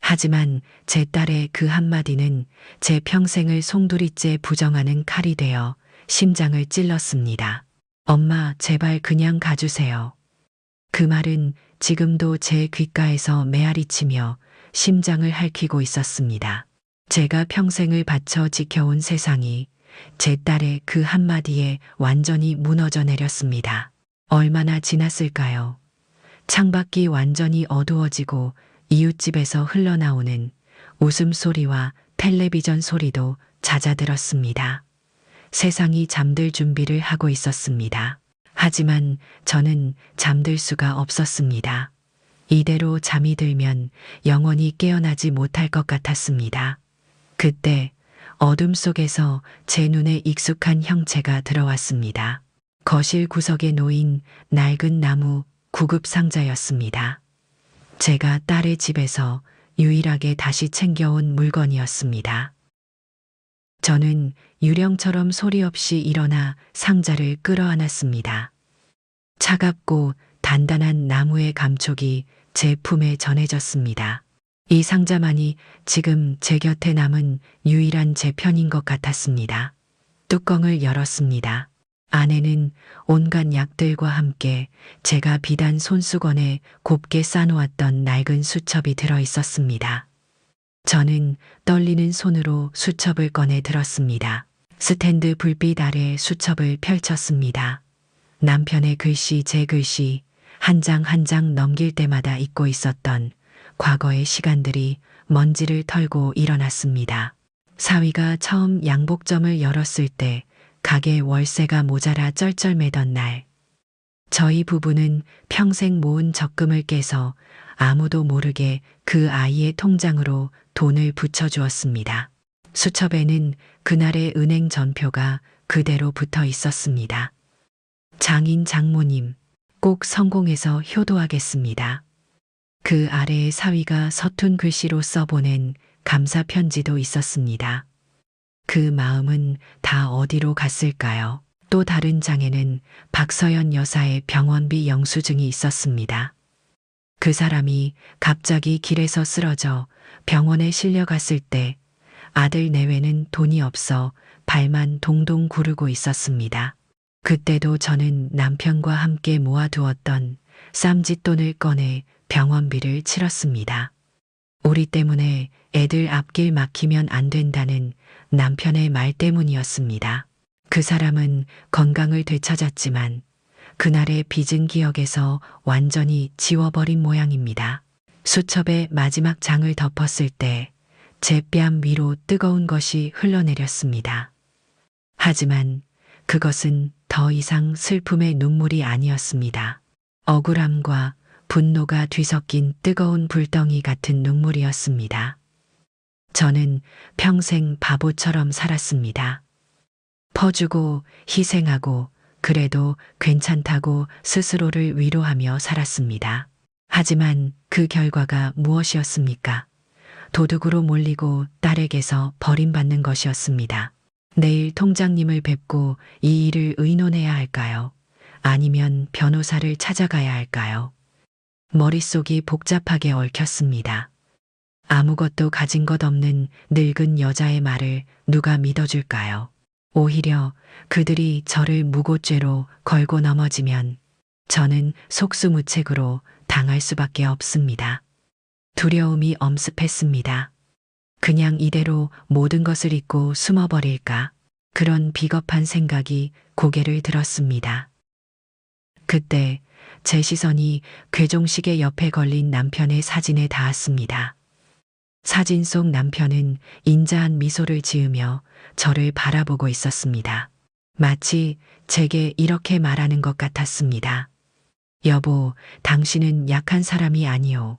Speaker 2: 하지만 제 딸의 그 한마디는 제 평생을 송두리째 부정하는 칼이 되어 심장을 찔렀습니다. 엄마, 제발 그냥 가주세요. 그 말은 지금도 제 귓가에서 메아리치며 심장을 핥히고 있었습니다. 제가 평생을 바쳐 지켜온 세상이 제 딸의 그 한마디에 완전히 무너져 내렸습니다. 얼마나 지났을까요? 창밖이 완전히 어두워지고 이웃집에서 흘러나오는 웃음소리와 텔레비전 소리도 잦아들었습니다. 세상이 잠들 준비를 하고 있었습니다. 하지만 저는 잠들 수가 없었습니다. 이대로 잠이 들면 영원히 깨어나지 못할 것 같았습니다. 그때 어둠 속에서 제 눈에 익숙한 형체가 들어왔습니다. 거실 구석에 놓인 낡은 나무 구급 상자였습니다. 제가 딸의 집에서 유일하게 다시 챙겨온 물건이었습니다. 저는 유령처럼 소리 없이 일어나 상자를 끌어안았습니다. 차갑고 단단한 나무의 감촉이 제 품에 전해졌습니다. 이 상자만이 지금 제 곁에 남은 유일한 제 편인 것 같았습니다. 뚜껑을 열었습니다. 안에는 온갖 약들과 함께 제가 비단 손수건에 곱게 싸놓았던 낡은 수첩이 들어 있었습니다. 저는 떨리는 손으로 수첩을 꺼내 들었습니다. 스탠드 불빛 아래 수첩을 펼쳤습니다. 남편의 글씨, 제 글씨, 한 장 한 장 넘길 때마다 잊고 있었던 과거의 시간들이 먼지를 털고 일어났습니다. 사위가 처음 양복점을 열었을 때 가게 월세가 모자라 쩔쩔매던 날, 저희 부부는 평생 모은 적금을 깨서 아무도 모르게 그 아이의 통장으로 돈을 붙여주었습니다. 수첩에는 그날의 은행 전표가 그대로 붙어 있었습니다. 장인 장모님, 꼭 성공해서 효도하겠습니다. 그 아래에 사위가 서툰 글씨로 써보낸 감사 편지도 있었습니다. 그 마음은 다 어디로 갔을까요? 또 다른 장에는 박서연 여사의 병원비 영수증이 있었습니다. 그 사람이 갑자기 길에서 쓰러져 병원에 실려갔을 때 아들 내외는 돈이 없어 발만 동동 구르고 있었습니다. 그때도 저는 남편과 함께 모아두었던 쌈짓돈을 꺼내 병원비를 치렀습니다. 우리 때문에 애들 앞길 막히면 안 된다는 남편의 말 때문이었습니다. 그 사람은 건강을 되찾았지만 그날의 빚은 기억에서 완전히 지워버린 모양입니다. 수첩의 마지막 장을 덮었을 때 제 뺨 위로 뜨거운 것이 흘러내렸습니다. 하지만 그것은 더 이상 슬픔의 눈물이 아니었습니다. 억울함과 분노가 뒤섞인 뜨거운 불덩이 같은 눈물이었습니다. 저는 평생 바보처럼 살았습니다. 퍼주고 희생하고 그래도 괜찮다고 스스로를 위로하며 살았습니다. 하지만 그 결과가 무엇이었습니까? 도둑으로 몰리고 딸에게서 버림받는 것이었습니다. 내일 통장님을 뵙고 이 일을 의논해야 할까요? 아니면 변호사를 찾아가야 할까요? 머릿속이 복잡하게 얽혔습니다. 아무것도 가진 것 없는 늙은 여자의 말을 누가 믿어줄까요? 오히려 그들이 저를 무고죄로 걸고 넘어지면 저는 속수무책으로 당할 수밖에 없습니다. 두려움이 엄습했습니다. 그냥 이대로 모든 것을 잊고 숨어버릴까? 그런 비겁한 생각이 고개를 들었습니다. 그때 제 시선이 괴종시계 옆에 걸린 남편의 사진에 닿았습니다. 사진 속 남편은 인자한 미소를 지으며 저를 바라보고 있었습니다. 마치 제게 이렇게 말하는 것 같았습니다. 여보, 당신은 약한 사람이 아니오.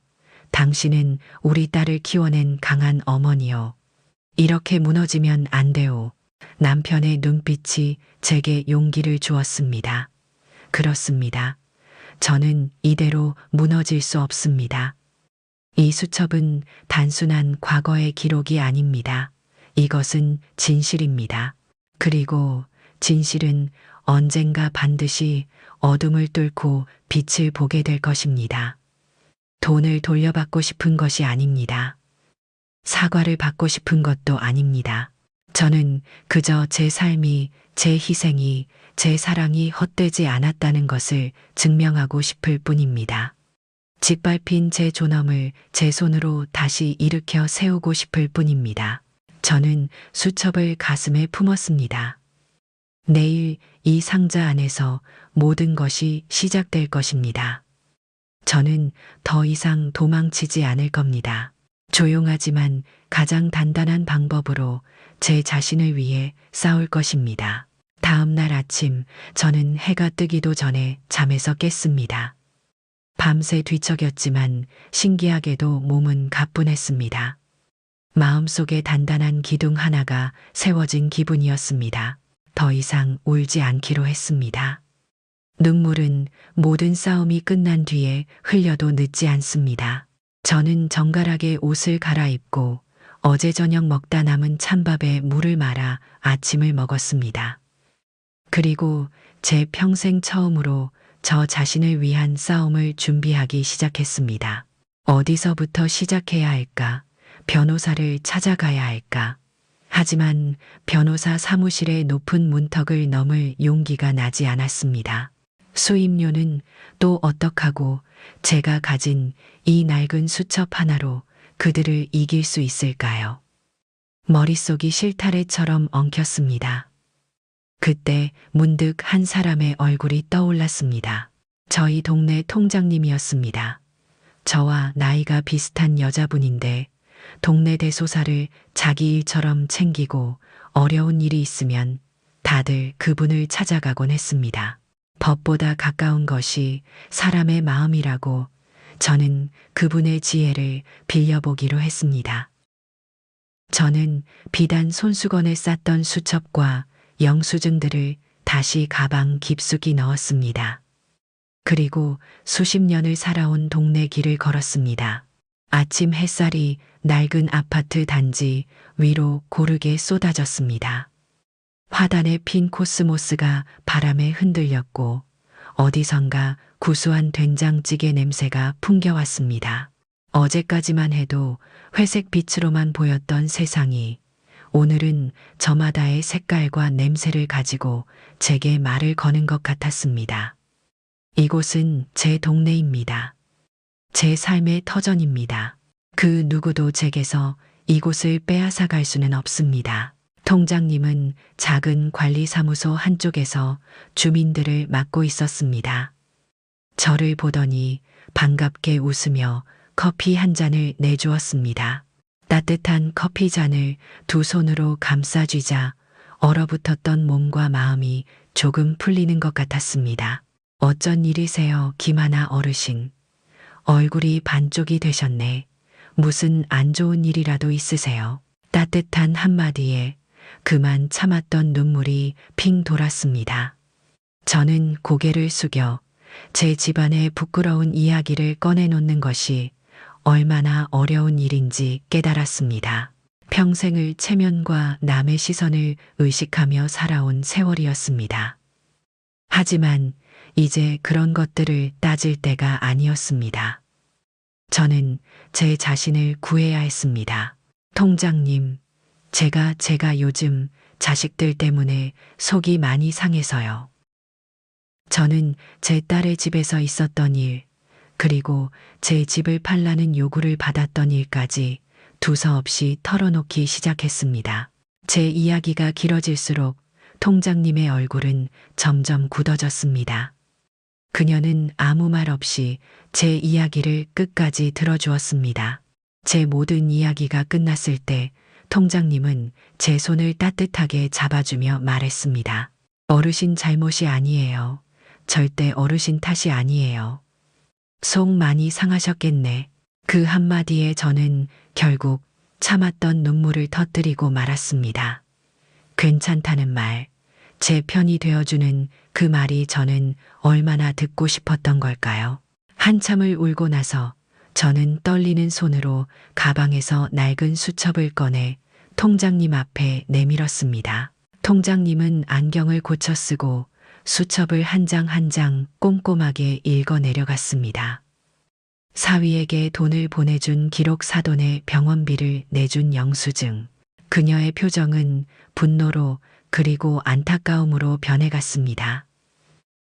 Speaker 2: 당신은 우리 딸을 키워낸 강한 어머니요. 이렇게 무너지면 안 돼요. 남편의 눈빛이 제게 용기를 주었습니다. 그렇습니다. 저는 이대로 무너질 수 없습니다. 이 수첩은 단순한 과거의 기록이 아닙니다. 이것은 진실입니다. 그리고 진실은 언젠가 반드시 어둠을 뚫고 빛을 보게 될 것입니다. 돈을 돌려받고 싶은 것이 아닙니다. 사과를 받고 싶은 것도 아닙니다. 저는 그저 제 삶이, 제 희생이, 제 사랑이 헛되지 않았다는 것을 증명하고 싶을 뿐입니다. 짓밟힌 제 존엄을 제 손으로 다시 일으켜 세우고 싶을 뿐입니다. 저는 수첩을 가슴에 품었습니다. 내일 이 상자 안에서 모든 것이 시작될 것입니다. 저는 더 이상 도망치지 않을 겁니다. 조용하지만 가장 단단한 방법으로 제 자신을 위해 싸울 것입니다. 다음 날 아침 저는 해가 뜨기도 전에 잠에서 깼습니다. 밤새 뒤척였지만 신기하게도 몸은 가뿐했습니다. 마음속에 단단한 기둥 하나가 세워진 기분이었습니다. 더 이상 울지 않기로 했습니다. 눈물은 모든 싸움이 끝난 뒤에 흘려도 늦지 않습니다. 저는 정갈하게 옷을 갈아입고 어제 저녁 먹다 남은 찬밥에 물을 말아 아침을 먹었습니다. 그리고 제 평생 처음으로 저 자신을 위한 싸움을 준비하기 시작했습니다. 어디서부터 시작해야 할까? 변호사를 찾아가야 할까? 하지만 변호사 사무실의 높은 문턱을 넘을 용기가 나지 않았습니다. 수임료는 또 어떡하고 제가 가진 이 낡은 수첩 하나로 그들을 이길 수 있을까요? 머릿속이 실타래처럼 엉켰습니다. 그때 문득 한 사람의 얼굴이 떠올랐습니다. 저희 동네 통장님이었습니다. 저와 나이가 비슷한 여자분인데 동네 대소사를 자기 일처럼 챙기고 어려운 일이 있으면 다들 그분을 찾아가곤 했습니다. 법보다 가까운 것이 사람의 마음이라고 저는 그분의 지혜를 빌려보기로 했습니다. 저는 비단 손수건에 쌌던 수첩과 영수증들을 다시 가방 깊숙이 넣었습니다. 그리고 수십 년을 살아온 동네 길을 걸었습니다. 아침 햇살이 낡은 아파트 단지 위로 고르게 쏟아졌습니다. 화단에 핀 코스모스가 바람에 흔들렸고 어디선가 구수한 된장찌개 냄새가 풍겨왔습니다. 어제까지만 해도 회색 빛으로만 보였던 세상이 오늘은 저마다의 색깔과 냄새를 가지고 제게 말을 거는 것 같았습니다. 이곳은 제 동네입니다. 제 삶의 터전입니다. 그 누구도 제게서 이곳을 빼앗아 갈 수는 없습니다. 통장님은 작은 관리사무소 한쪽에서 주민들을 맡고 있었습니다. 저를 보더니 반갑게 웃으며 커피 한 잔을 내주었습니다. 따뜻한 커피 잔을 두 손으로 감싸쥐자 얼어붙었던 몸과 마음이 조금 풀리는 것 같았습니다. 어쩐 일이세요, 김하나 어르신. 얼굴이 반쪽이 되셨네. 무슨 안 좋은 일이라도 있으세요? 따뜻한 한마디에 그만 참았던 눈물이 핑 돌았습니다. 저는 고개를 숙여 제 집안의 부끄러운 이야기를 꺼내놓는 것이 얼마나 어려운 일인지 깨달았습니다. 평생을 체면과 남의 시선을 의식하며 살아온 세월이었습니다. 하지만 이제 그런 것들을 따질 때가 아니었습니다. 저는 제 자신을 구해야 했습니다. 통장님, 제가 요즘 자식들 때문에 속이 많이 상해서요. 저는 제 딸의 집에서 있었던 일, 그리고 제 집을 팔라는 요구를 받았던 일까지 두서없이 털어놓기 시작했습니다. 제 이야기가 길어질수록 통장님의 얼굴은 점점 굳어졌습니다. 그녀는 아무 말 없이 제 이야기를 끝까지 들어주었습니다. 제 모든 이야기가 끝났을 때 통장님은 제 손을 따뜻하게 잡아주며 말했습니다. 어르신 잘못이 아니에요. 절대 어르신 탓이 아니에요. 속 많이 상하셨겠네. 그 한마디에 저는 결국 참았던 눈물을 터뜨리고 말았습니다. 괜찮다는 말, 제 편이 되어주는 그 말이 저는 얼마나 듣고 싶었던 걸까요? 한참을 울고 나서 저는 떨리는 손으로 가방에서 낡은 수첩을 꺼내 통장님 앞에 내밀었습니다. 통장님은 안경을 고쳐 쓰고 수첩을 한 장 한 장 꼼꼼하게 읽어 내려갔습니다. 사위에게 돈을 보내준 기록 사돈의 병원비를 내준 영수증. 그녀의 표정은 분노로 그리고 안타까움으로 변해갔습니다.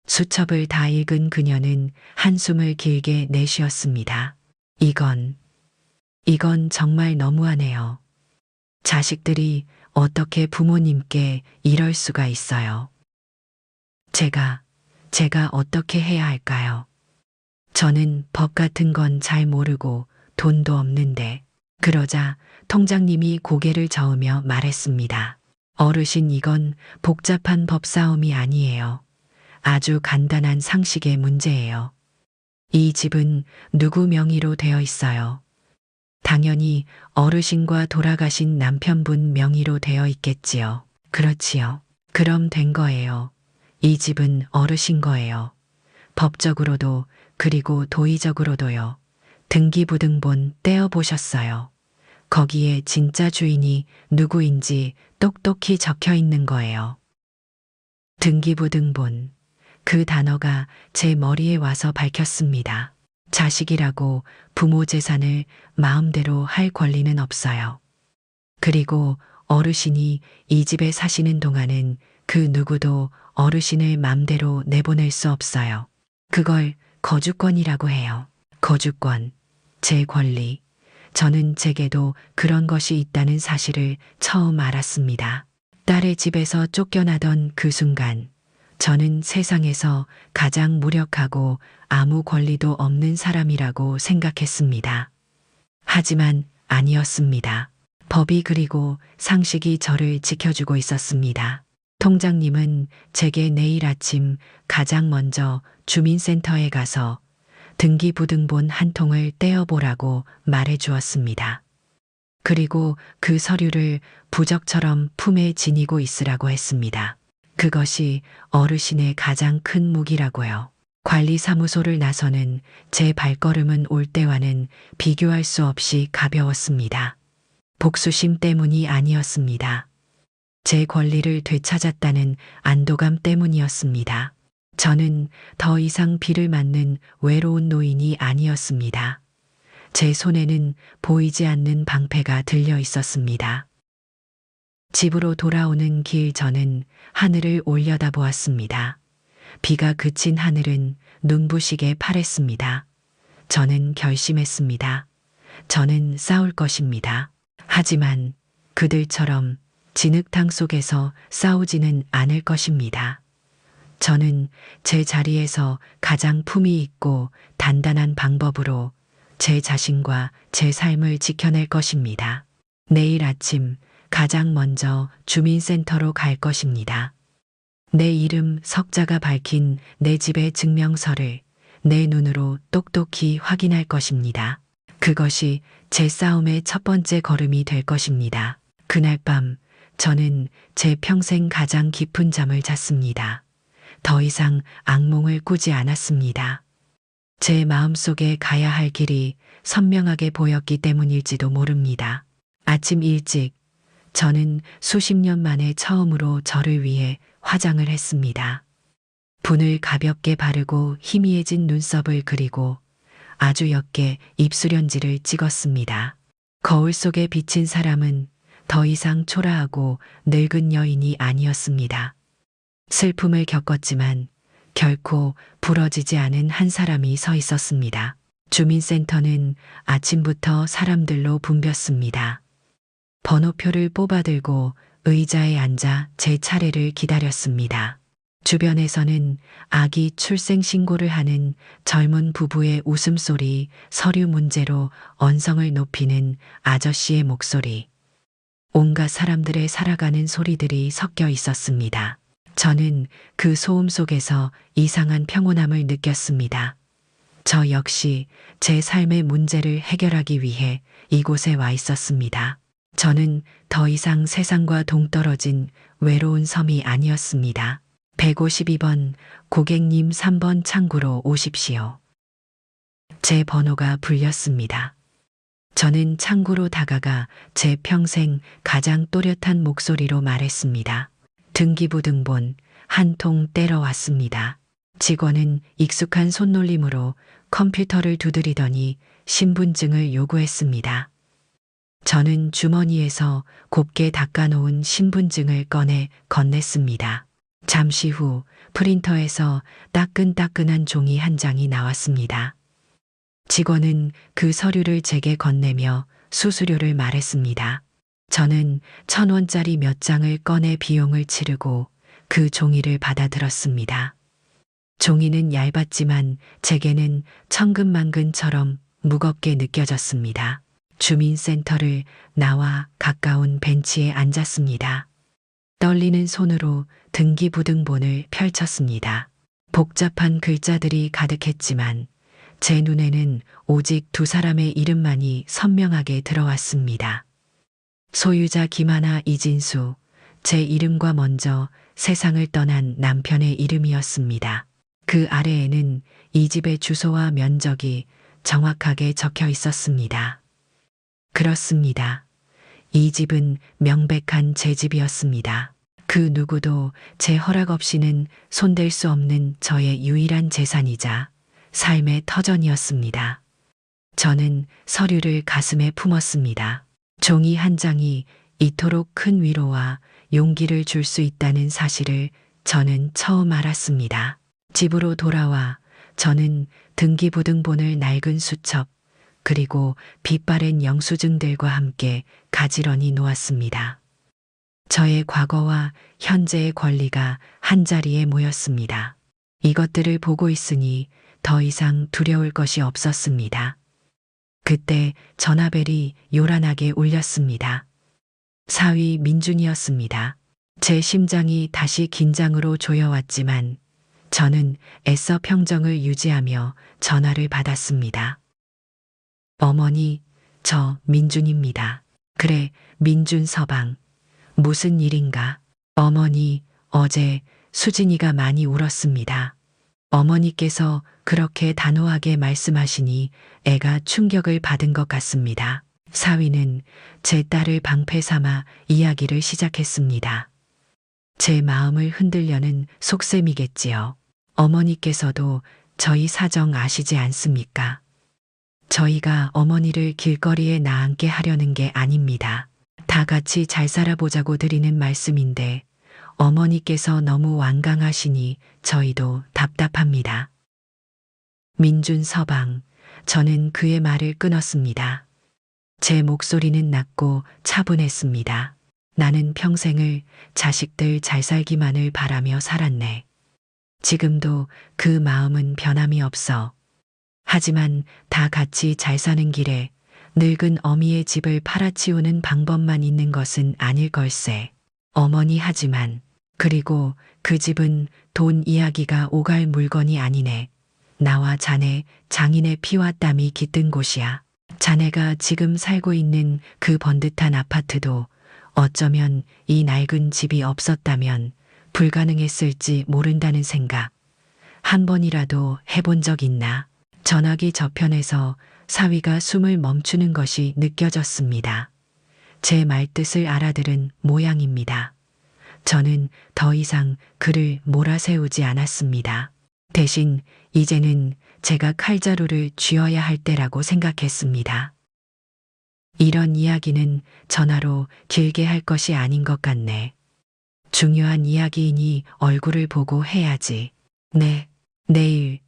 Speaker 2: 수첩을 다 읽은 그녀는 한숨을 길게 내쉬었습니다. 이건 정말 너무하네요. 자식들이 어떻게 부모님께 이럴 수가 있어요. 제가 어떻게 해야 할까요? 저는 법 같은 건 잘 모르고 돈도 없는데. 그러자 통장님이 고개를 저으며 말했습니다. 어르신, 이건 복잡한 법싸움이 아니에요. 아주 간단한 상식의 문제예요. 이 집은 누구 명의로 되어 있어요? 당연히 어르신과 돌아가신 남편분 명의로 되어 있겠지요. 그렇지요. 그럼 된 거예요. 이 집은 어르신 거예요. 법적으로도 그리고 도의적으로도요. 등기부등본 떼어보셨어요. 거기에 진짜 주인이 누구인지 똑똑히 적혀 있는 거예요. 등기부등본. 그 단어가 제 머리에 와서 밝혔습니다. 자식이라고 부모 재산을 마음대로 할 권리는 없어요. 그리고 어르신이 이 집에 사시는 동안은 그 누구도 어르신을 맘대로 내보낼 수 없어요. 그걸 거주권이라고 해요. 거주권, 제 권리. 저는 제게도 그런 것이 있다는 사실을 처음 알았습니다. 딸의 집에서 쫓겨나던 그 순간, 저는 세상에서 가장 무력하고 아무 권리도 없는 사람이라고 생각했습니다. 하지만 아니었습니다. 법이 그리고 상식이 저를 지켜주고 있었습니다. 통장님은 제게 내일 아침 가장 먼저 주민센터에 가서 등기부등본 한 통을 떼어보라고 말해 주었습니다. 그리고 그 서류를 부적처럼 품에 지니고 있으라고 했습니다. 그것이 어르신의 가장 큰 무기라고요. 관리사무소를 나서는 제 발걸음은 올 때와는 비교할 수 없이 가벼웠습니다. 복수심 때문이 아니었습니다. 제 권리를 되찾았다는 안도감 때문이었습니다. 저는 더 이상 비를 맞는 외로운 노인이 아니었습니다. 제 손에는 보이지 않는 방패가 들려 있었습니다. 집으로 돌아오는 길 저는 하늘을 올려다보았습니다. 비가 그친 하늘은 눈부시게 파랬습니다. 저는 결심했습니다. 저는 싸울 것입니다. 하지만 그들처럼 진흙탕 속에서 싸우지는 않을 것입니다. 저는 제 자리에서 가장 품위 있고 단단한 방법으로 제 자신과 제 삶을 지켜낼 것입니다. 내일 아침 가장 먼저 주민센터로 갈 것입니다. 내 이름 석자가 밝힌 내 집의 증명서를 내 눈으로 똑똑히 확인할 것입니다. 그것이 제 싸움의 첫 번째 걸음이 될 것입니다. 그날 밤 저는 제 평생 가장 깊은 잠을 잤습니다. 더 이상 악몽을 꾸지 않았습니다. 제 마음속에 가야 할 길이 선명하게 보였기 때문일지도 모릅니다. 아침 일찍 저는 수십 년 만에 처음으로 저를 위해 화장을 했습니다. 분을 가볍게 바르고 희미해진 눈썹을 그리고 아주 옅게 입술연지를 찍었습니다. 거울 속에 비친 사람은 더 이상 초라하고 늙은 여인이 아니었습니다. 슬픔을 겪었지만 결코 부러지지 않은 한 사람이 서 있었습니다. 주민센터는 아침부터 사람들로 붐볐습니다. 번호표를 뽑아들고 의자에 앉아 제 차례를 기다렸습니다. 주변에서는 아기 출생 신고를 하는 젊은 부부의 웃음소리, 서류 문제로 언성을 높이는 아저씨의 목소리, 온갖 사람들의 살아가는 소리들이 섞여 있었습니다. 저는 그 소음 속에서 이상한 평온함을 느꼈습니다. 저 역시 제 삶의 문제를 해결하기 위해 이곳에 와 있었습니다. 저는 더 이상 세상과 동떨어진 외로운 섬이 아니었습니다. 152번 고객님 3번 창구로 오십시오. 제 번호가 불렸습니다. 저는 창구로 다가가 제 평생 가장 또렷한 목소리로 말했습니다. 등기부등본 한 통 떼러 왔습니다. 직원은 익숙한 손놀림으로 컴퓨터를 두드리더니 신분증을 요구했습니다. 저는 주머니에서 곱게 닦아놓은 신분증을 꺼내 건넸습니다. 잠시 후 프린터에서 따끈따끈한 종이 한 장이 나왔습니다. 직원은 그 서류를 제게 건네며 수수료를 말했습니다. 저는 1,000원짜리 몇 장을 꺼내 비용을 치르고 그 종이를 받아들었습니다. 종이는 얇았지만 제게는 천근만근처럼 무겁게 느껴졌습니다. 주민센터를 나와 가까운 벤치에 앉았습니다. 떨리는 손으로 등기부등본을 펼쳤습니다. 복잡한 글자들이 가득했지만 제 눈에는 오직 두 사람의 이름만이 선명하게 들어왔습니다. 소유자 김하나 이진수, 제 이름과 먼저 세상을 떠난 남편의 이름이었습니다. 그 아래에는 이 집의 주소와 면적이 정확하게 적혀 있었습니다. 그렇습니다. 이 집은 명백한 제 집이었습니다. 그 누구도 제 허락 없이는 손댈 수 없는 저의 유일한 재산이자 삶의 터전이었습니다. 저는 서류를 가슴에 품었습니다. 종이 한 장이 이토록 큰 위로와 용기를 줄 수 있다는 사실을 저는 처음 알았습니다. 집으로 돌아와 저는 등기부등본을 낡은 수첩 그리고 빛바랜 영수증들과 함께 가지런히 놓았습니다. 저의 과거와 현재의 권리가 한자리에 모였습니다. 이것들을 보고 있으니 더 이상 두려울 것이 없었습니다. 그때 전화벨이 요란하게 울렸습니다. 사위 민준이었습니다. 제 심장이 다시 긴장으로 조여왔지만 저는 애써 평정을 유지하며 전화를 받았습니다. 어머니, 저 민준입니다. 그래, 민준 서방. 무슨 일인가? 어머니, 어제 수진이가 많이 울었습니다. 어머니께서 그렇게 단호하게 말씀하시니 애가 충격을 받은 것 같습니다. 사위는 제 딸을 방패 삼아 이야기를 시작했습니다. 제 마음을 흔들려는 속셈이겠지요. 어머니께서도 저희 사정 아시지 않습니까? 저희가 어머니를 길거리에 나앉게 하려는 게 아닙니다. 다 같이 잘 살아보자고 드리는 말씀인데 어머니께서 너무 완강하시니 저희도 답답합니다. 민준 서방, 저는 그의 말을 끊었습니다. 제 목소리는 낮고 차분했습니다. 나는 평생을 자식들 잘 살기만을 바라며 살았네. 지금도 그 마음은 변함이 없어. 하지만 다 같이 잘 사는 길에 늙은 어미의 집을 팔아치우는 방법만 있는 것은 아닐 걸세. 어머니 하지만 그리고 그 집은 돈 이야기가 오갈 물건이 아니네. 나와 자네 장인의 피와 땀이 깃든 곳이야. 자네가 지금 살고 있는 그 번듯한 아파트도 어쩌면 이 낡은 집이 없었다면 불가능했을지 모른다는 생각. 한 번이라도 해본 적 있나? 전화기 저편에서 사위가 숨을 멈추는 것이 느껴졌습니다. 제 말뜻을 알아들은 모양입니다. 저는 더 이상 그를 몰아세우지 않았습니다. 대신 이제는 제가 칼자루를 쥐어야 할 때라고 생각했습니다. 이런 이야기는 전화로 길게 할 것이 아닌 것 같네. 중요한 이야기이니 얼굴을 보고 해야지. 네, 내일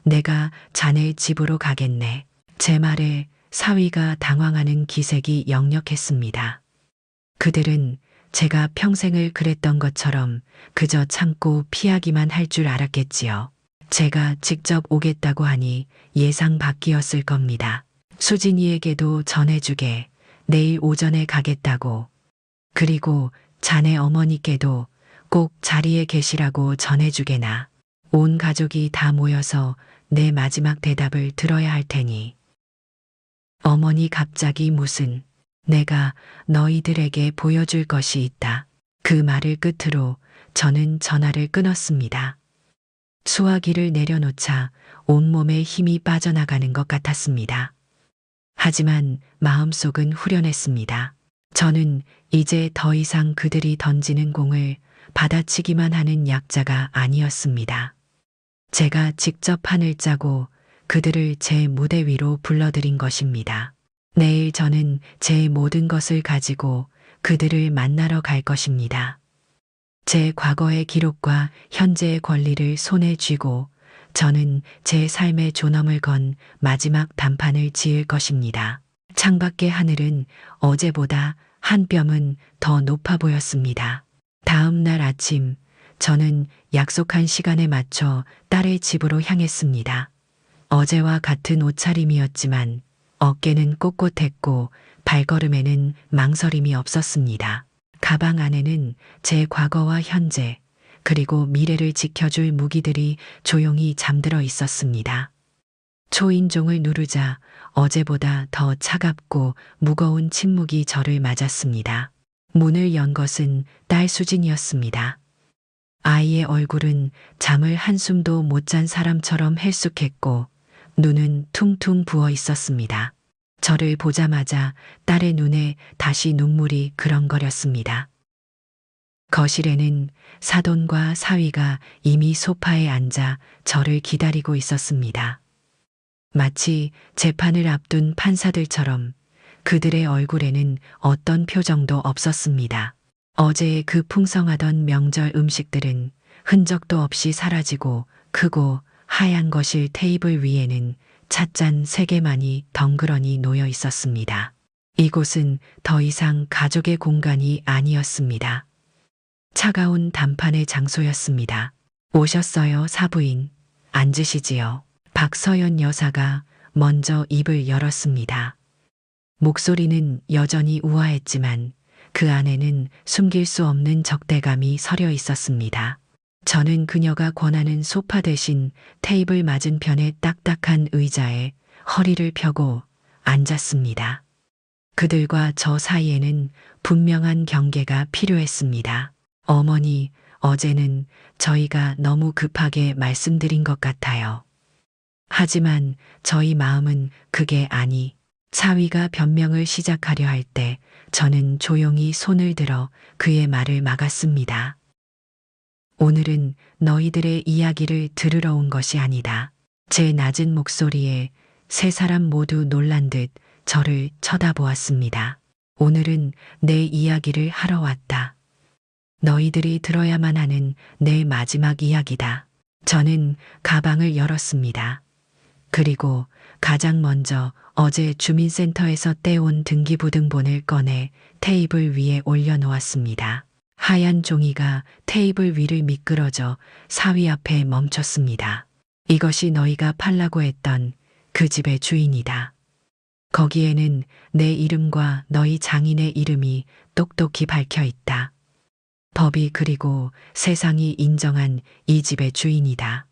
Speaker 2: 내가 자네 집으로 가겠네. 제 말에 사위가 당황하는 기색이 역력했습니다. 그들은 제가 평생을 그랬던 것처럼 그저 참고 피하기만 할 줄 알았겠지요. 제가 직접 오겠다고 하니 예상 밖이었을 겁니다. 수진이에게도 전해주게. 내일 오전에 가겠다고. 그리고 자네 어머니께도 꼭 자리에 계시라고 전해주게나. 온 가족이 다 모여서 내 마지막 대답을 들어야 할 테니. 어머니 갑자기 무슨 내가 너희들에게 보여줄 것이 있다. 그 말을 끝으로 저는 전화를 끊었습니다. 수화기를 내려놓자 온몸에 힘이 빠져나가는 것 같았습니다. 하지만 마음속은 후련했습니다. 저는 이제 더 이상 그들이 던지는 공을 받아치기만 하는 약자가 아니었습니다. 제가 직접 판을 짜고 그들을 제 무대 위로 불러들인 것입니다. 내일 저는 제 모든 것을 가지고 그들을 만나러 갈 것입니다. 제 과거의 기록과 현재의 권리를 손에 쥐고 저는 제 삶의 존엄을 건 마지막 단판을 지을 것입니다. 창밖의 하늘은 어제보다 한 뼘은 더 높아 보였습니다. 다음 날 아침 저는 약속한 시간에 맞춰 딸의 집으로 향했습니다. 어제와 같은 옷차림이었지만 어깨는 꼿꼿했고 발걸음에는 망설임이 없었습니다. 가방 안에는 제 과거와 현재 그리고 미래를 지켜줄 무기들이 조용히 잠들어 있었습니다. 초인종을 누르자 어제보다 더 차갑고 무거운 침묵이 저를 맞았습니다. 문을 연 것은 딸 수진이었습니다. 아이의 얼굴은 잠을 한숨도 못 잔 사람처럼 헬쑥했고 눈은 퉁퉁 부어 있었습니다. 저를 보자마자 딸의 눈에 다시 눈물이 그렁거렸습니다. 거실에는 사돈과 사위가 이미 소파에 앉아 저를 기다리고 있었습니다. 마치 재판을 앞둔 판사들처럼 그들의 얼굴에는 어떤 표정도 없었습니다. 어제의 그 풍성하던 명절 음식들은 흔적도 없이 사라지고 크고 하얀 거실 테이블 위에는 찻잔 3개만이 덩그러니 놓여 있었습니다. 이곳은 더 이상 가족의 공간이 아니었습니다. 차가운 단판의 장소였습니다. 오셨어요, 사부인. 앉으시지요. 박서연 여사가 먼저 입을 열었습니다. 목소리는 여전히 우아했지만 그 안에는 숨길 수 없는 적대감이 서려 있었습니다. 저는 그녀가 권하는 소파 대신 테이블 맞은편의 딱딱한 의자에 허리를 펴고 앉았습니다. 그들과 저 사이에는 분명한 경계가 필요했습니다. 어머니, 어제는 저희가 너무 급하게 말씀드린 것 같아요. 하지만 저희 마음은 그게 아니. 사위가 변명을 시작하려 할 때 저는 조용히 손을 들어 그의 말을 막았습니다. 오늘은 너희들의 이야기를 들으러 온 것이 아니다. 제 낮은 목소리에 세 사람 모두 놀란 듯 저를 쳐다보았습니다. 오늘은 내 이야기를 하러 왔다. 너희들이 들어야만 하는 내 마지막 이야기다. 저는 가방을 열었습니다. 그리고 가장 먼저 어제 주민센터에서 떼온 등기부등본을 꺼내 테이블 위에 올려놓았습니다. 하얀 종이가 테이블 위를 미끄러져 사위 앞에 멈췄습니다. 이것이 너희가 팔라고 했던 그 집의 주인이다. 거기에는 내 이름과 너희 장인의 이름이 똑똑히 밝혀 있다. 법이 그리고 세상이 인정한 이 집의 주인이다.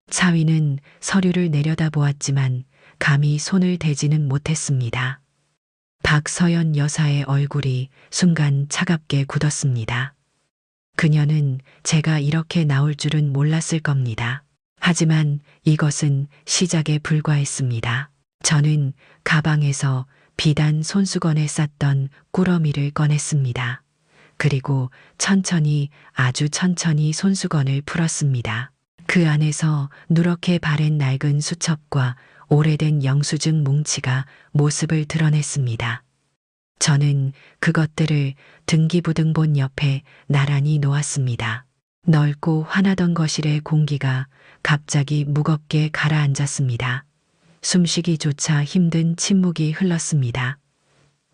Speaker 2: 사위는 서류를 내려다보았지만 감히 손을 대지는 못했습니다. 박서연 여사의 얼굴이 순간 차갑게 굳었습니다. 그녀는 제가 이렇게 나올 줄은 몰랐을 겁니다. 하지만 이것은 시작에 불과했습니다. 저는 가방에서 비단 손수건에 쌌던 꾸러미를 꺼냈습니다. 그리고 천천히, 아주 천천히 손수건을 풀었습니다. 그 안에서 누렇게 바랜 낡은 수첩과 오래된 영수증 뭉치가 모습을 드러냈습니다. 저는 그것들을 등기부등본 옆에 나란히 놓았습니다. 넓고 환하던 거실의 공기가 갑자기 무겁게 가라앉았습니다. 숨쉬기조차 힘든 침묵이 흘렀습니다.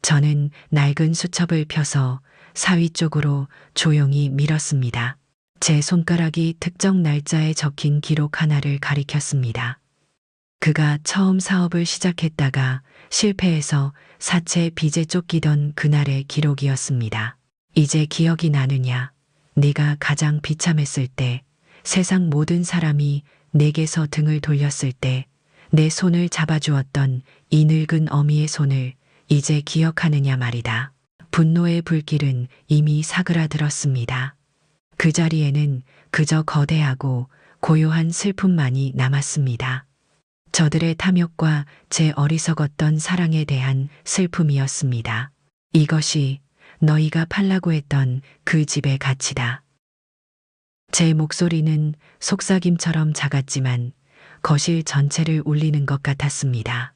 Speaker 2: 저는 낡은 수첩을 펴서 사위 쪽으로 조용히 밀었습니다. 제 손가락이 특정 날짜에 적힌 기록 하나를 가리켰습니다. 그가 처음 사업을 시작했다가 실패해서 사채 빚에 쫓기던 그날의 기록이었습니다. 이제 기억이 나느냐? 네가 가장 비참했을 때, 세상 모든 사람이 내게서 등을 돌렸을 때, 내 손을 잡아주었던 이 늙은 어미의 손을 이제 기억하느냐 말이다. 분노의 불길은 이미 사그라들었습니다. 그 자리에는 그저 거대하고 고요한 슬픔만이 남았습니다. 저들의 탐욕과 제 어리석었던 사랑에 대한 슬픔이었습니다. 이것이 너희가 팔라고 했던 그 집의 가치다. 제 목소리는 속삭임처럼 작았지만 거실 전체를 울리는 것 같았습니다.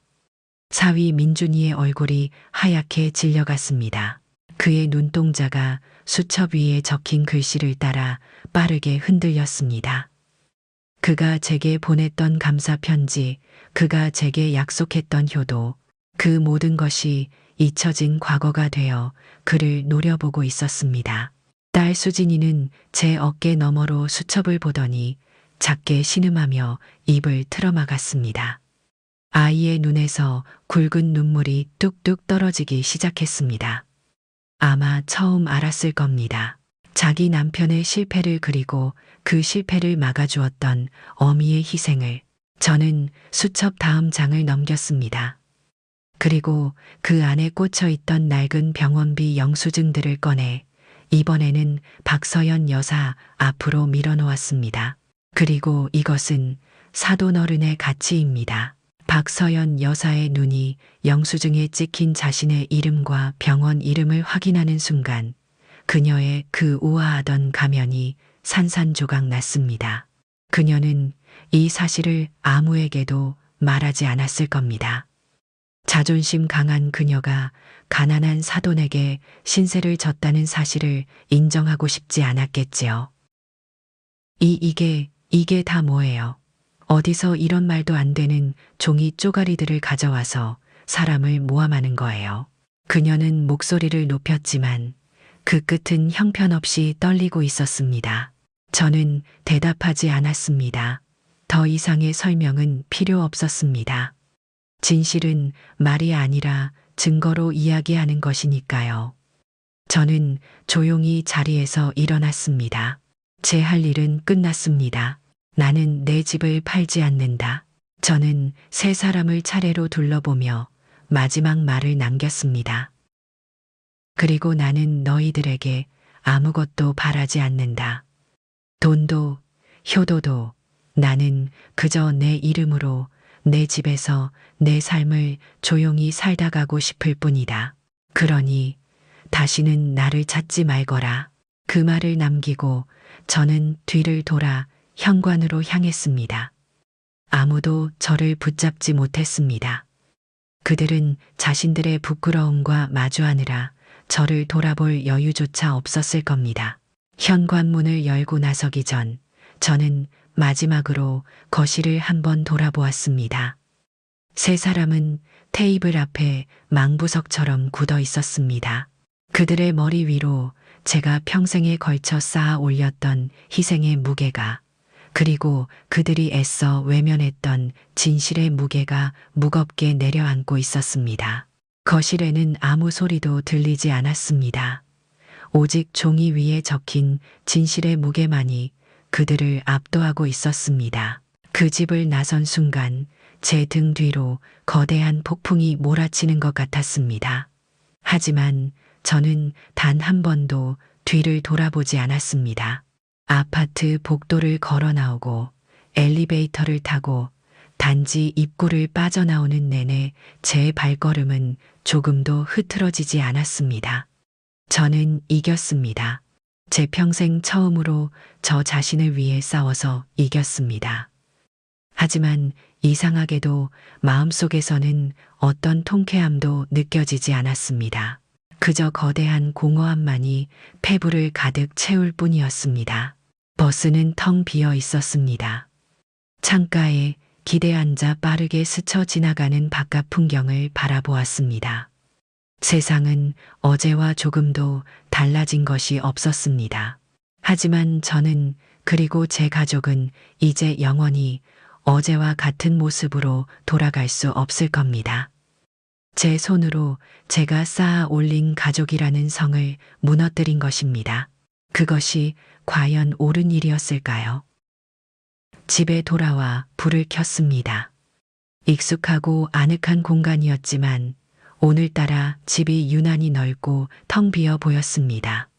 Speaker 2: 사위 민준이의 얼굴이 하얗게 질려갔습니다. 그의 눈동자가 수첩 위에 적힌 글씨를 따라 빠르게 흔들렸습니다. 그가 제게 보냈던 감사 편지, 그가 제게 약속했던 효도, 그 모든 것이 잊혀진 과거가 되어 그를 노려보고 있었습니다. 딸 수진이는 제 어깨 너머로 수첩을 보더니 작게 신음하며 입을 틀어막았습니다. 아이의 눈에서 굵은 눈물이 뚝뚝 떨어지기 시작했습니다. 아마 처음 알았을 겁니다. 자기 남편의 실패를 그리고 그 실패를 막아주었던 어미의 희생을. 저는 수첩 다음 장을 넘겼습니다. 그리고 그 안에 꽂혀있던 낡은 병원비 영수증들을 꺼내 이번에는 박서연 여사 앞으로 밀어놓았습니다. 그리고 이것은 사돈어른의 가치입니다. 박서연 여사의 눈이 영수증에 찍힌 자신의 이름과 병원 이름을 확인하는 순간 그녀의 그 우아하던 가면이 산산조각 났습니다. 그녀는 이 사실을 아무에게도 말하지 않았을 겁니다. 자존심 강한 그녀가 가난한 사돈에게 신세를 졌다는 사실을 인정하고 싶지 않았겠지요. 이게 다 뭐예요? 어디서 이런 말도 안 되는 종이 쪼가리들을 가져와서 사람을 모함하는 거예요. 그녀는 목소리를 높였지만 그 끝은 형편없이 떨리고 있었습니다. 저는 대답하지 않았습니다. 더 이상의 설명은 필요 없었습니다. 진실은 말이 아니라 증거로 이야기하는 것이니까요. 저는 조용히 자리에서 일어났습니다. 제 할 일은 끝났습니다. 나는 내 집을 팔지 않는다. 저는 세 사람을 차례로 둘러보며 마지막 말을 남겼습니다. 그리고 나는 너희들에게 아무것도 바라지 않는다. 돈도, 효도도 나는 그저 내 이름으로 내 집에서 내 삶을 조용히 살다 가고 싶을 뿐이다. 그러니 다시는 나를 찾지 말거라. 그 말을 남기고 저는 뒤를 돌아 현관으로 향했습니다. 아무도 저를 붙잡지 못했습니다. 그들은 자신들의 부끄러움과 마주하느라 저를 돌아볼 여유조차 없었을 겁니다. 현관문을 열고 나서기 전 저는 마지막으로 거실을 한번 돌아보았습니다. 세 사람은 테이블 앞에 망부석처럼 굳어 있었습니다. 그들의 머리 위로 제가 평생에 걸쳐 쌓아 올렸던 희생의 무게가, 그리고 그들이 애써 외면했던 진실의 무게가 무겁게 내려앉고 있었습니다. 거실에는 아무 소리도 들리지 않았습니다. 오직 종이 위에 적힌 진실의 무게만이 그들을 압도하고 있었습니다. 그 집을 나선 순간 제 등 뒤로 거대한 폭풍이 몰아치는 것 같았습니다. 하지만 저는 단 한 번도 뒤를 돌아보지 않았습니다. 아파트 복도를 걸어 나오고 엘리베이터를 타고 단지 입구를 빠져나오는 내내 제 발걸음은 조금도 흐트러지지 않았습니다. 저는 이겼습니다. 제 평생 처음으로 저 자신을 위해 싸워서 이겼습니다. 하지만 이상하게도 마음속에서는 어떤 통쾌함도 느껴지지 않았습니다. 그저 거대한 공허함만이 폐부를 가득 채울 뿐이었습니다. 버스는 텅 비어 있었습니다. 창가에 기대 앉아 빠르게 스쳐 지나가는 바깥 풍경을 바라보았습니다. 세상은 어제와 조금도 달라진 것이 없었습니다. 하지만 저는, 그리고 제 가족은 이제 영원히 어제와 같은 모습으로 돌아갈 수 없을 겁니다. 제 손으로 제가 쌓아 올린 가족이라는 성을 무너뜨린 것입니다. 그것이 과연 옳은 일이었을까요? 집에 돌아와 불을 켰습니다. 익숙하고 아늑한 공간이었지만 오늘따라 집이 유난히 넓고 텅 비어 보였습니다.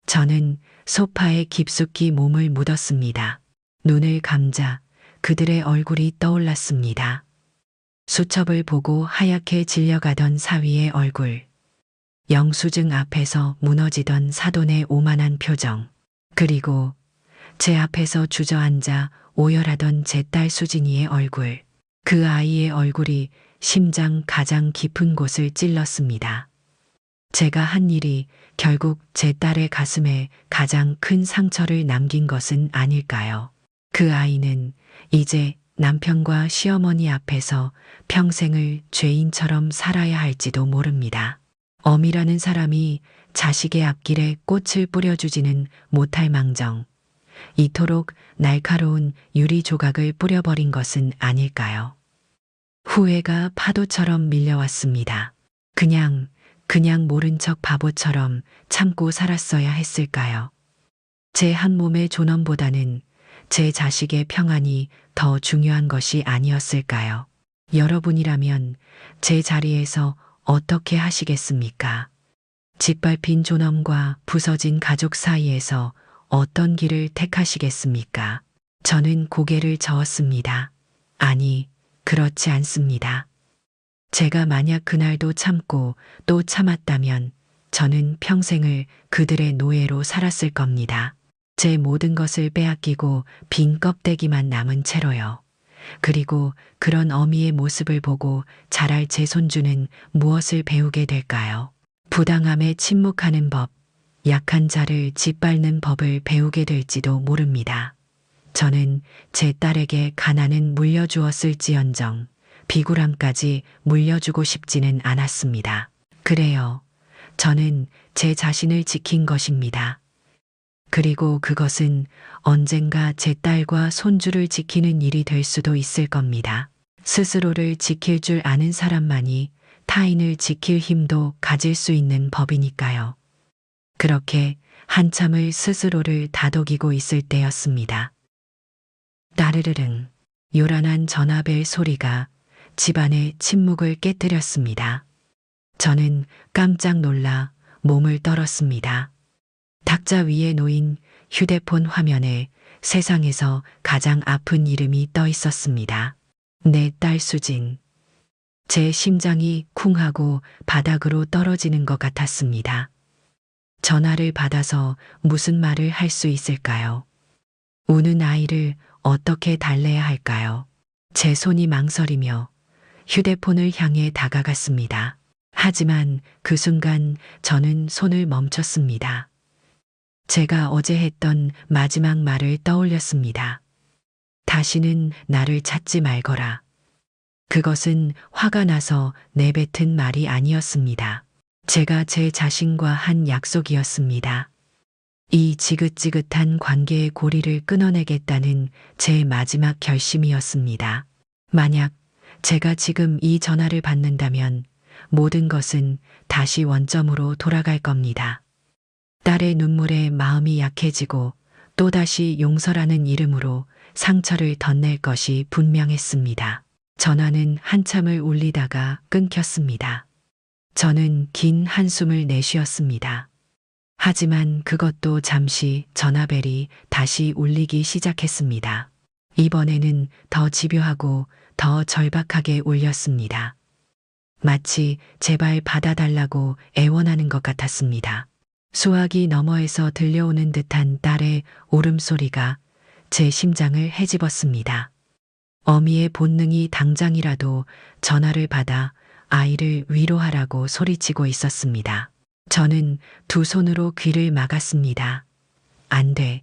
Speaker 2: 저는 소파에 깊숙이 몸을 묻었습니다. 눈을 감자 그들의 얼굴이 떠올랐습니다. 수첩을 보고 하얗게 질려가던 사위의 얼굴, 영수증 앞에서 무너지던 사돈의 오만한 표정, 그리고 제 앞에서 주저앉아 오열하던 제 딸 수진이의 얼굴. 그 아이의 얼굴이 심장 가장 깊은 곳을 찔렀습니다. 제가 한 일이 결국 제 딸의 가슴에 가장 큰 상처를 남긴 것은 아닐까요? 그 아이는 이제 남편과 시어머니 앞에서 평생을 죄인처럼 살아야 할지도 모릅니다. 어미라는 사람이 자식의 앞길에 꽃을 뿌려주지는 못할 망정, 이토록 날카로운 유리 조각을 뿌려버린 것은 아닐까요? 후회가 파도처럼 밀려왔습니다. 그냥 모른 척 바보처럼 참고 살았어야 했을까요? 제 한 몸의 존엄보다는 제 자식의 평안이 더 중요한 것이 아니었을까요? 여러분이라면 제 자리에서 어떻게 하시겠습니까? 짓밟힌 존엄과 부서진 가족 사이에서 어떤 길을 택하시겠습니까? 저는 고개를 저었습니다. 아니, 그렇지 않습니다. 제가 만약 그날도 참고 또 참았다면 저는 평생을 그들의 노예로 살았을 겁니다. 제 모든 것을 빼앗기고 빈 껍데기만 남은 채로요. 그리고 그런 어미의 모습을 보고 자랄 제 손주는 무엇을 배우게 될까요? 부당함에 침묵하는 법, 약한 자를 짓밟는 법을 배우게 될지도 모릅니다. 저는 제 딸에게 가난은 물려주었을지언정 비굴함까지 물려주고 싶지는 않았습니다. 그래요. 저는 제 자신을 지킨 것입니다. 그리고 그것은 언젠가 제 딸과 손주를 지키는 일이 될 수도 있을 겁니다. 스스로를 지킬 줄 아는 사람만이 타인을 지킬 힘도 가질 수 있는 법이니까요. 그렇게 한참을 스스로를 다독이고 있을 때였습니다. 따르르릉, 요란한 전화벨 소리가 집안의 침묵을 깨뜨렸습니다. 저는 깜짝 놀라 몸을 떨었습니다. 탁자 위에 놓인 휴대폰 화면에 세상에서 가장 아픈 이름이 떠 있었습니다. 내 딸 수진. 제 심장이 쿵하고 바닥으로 떨어지는 것 같았습니다. 전화를 받아서 무슨 말을 할 수 있을까요? 우는 아이를 어떻게 달래야 할까요? 제 손이 망설이며 휴대폰을 향해 다가갔습니다. 하지만 그 순간 저는 손을 멈췄습니다. 제가 어제 했던 마지막 말을 떠올렸습니다. 다시는 나를 찾지 말거라. 그것은 화가 나서 내뱉은 말이 아니었습니다. 제가 제 자신과 한 약속이었습니다. 이 지긋지긋한 관계의 고리를 끊어내겠다는 제 마지막 결심이었습니다. 만약 제가 지금 이 전화를 받는다면 모든 것은 다시 원점으로 돌아갈 겁니다. 딸의 눈물에 마음이 약해지고 또다시 용서라는 이름으로 상처를 덧낼 것이 분명했습니다. 전화는 한참을 울리다가 끊겼습니다. 저는 긴 한숨을 내쉬었습니다. 하지만 그것도 잠시 전화벨이 다시 울리기 시작했습니다. 이번에는 더 집요하고 더 절박하게 울렸습니다. 마치 제발 받아달라고 애원하는 것 같았습니다. 수화기 너머에서 들려오는 듯한 딸의 울음소리가 제 심장을 헤집었습니다. 어미의 본능이 당장이라도 전화를 받아 아이를 위로하라고 소리치고 있었습니다. 저는 두 손으로 귀를 막았습니다. 안 돼.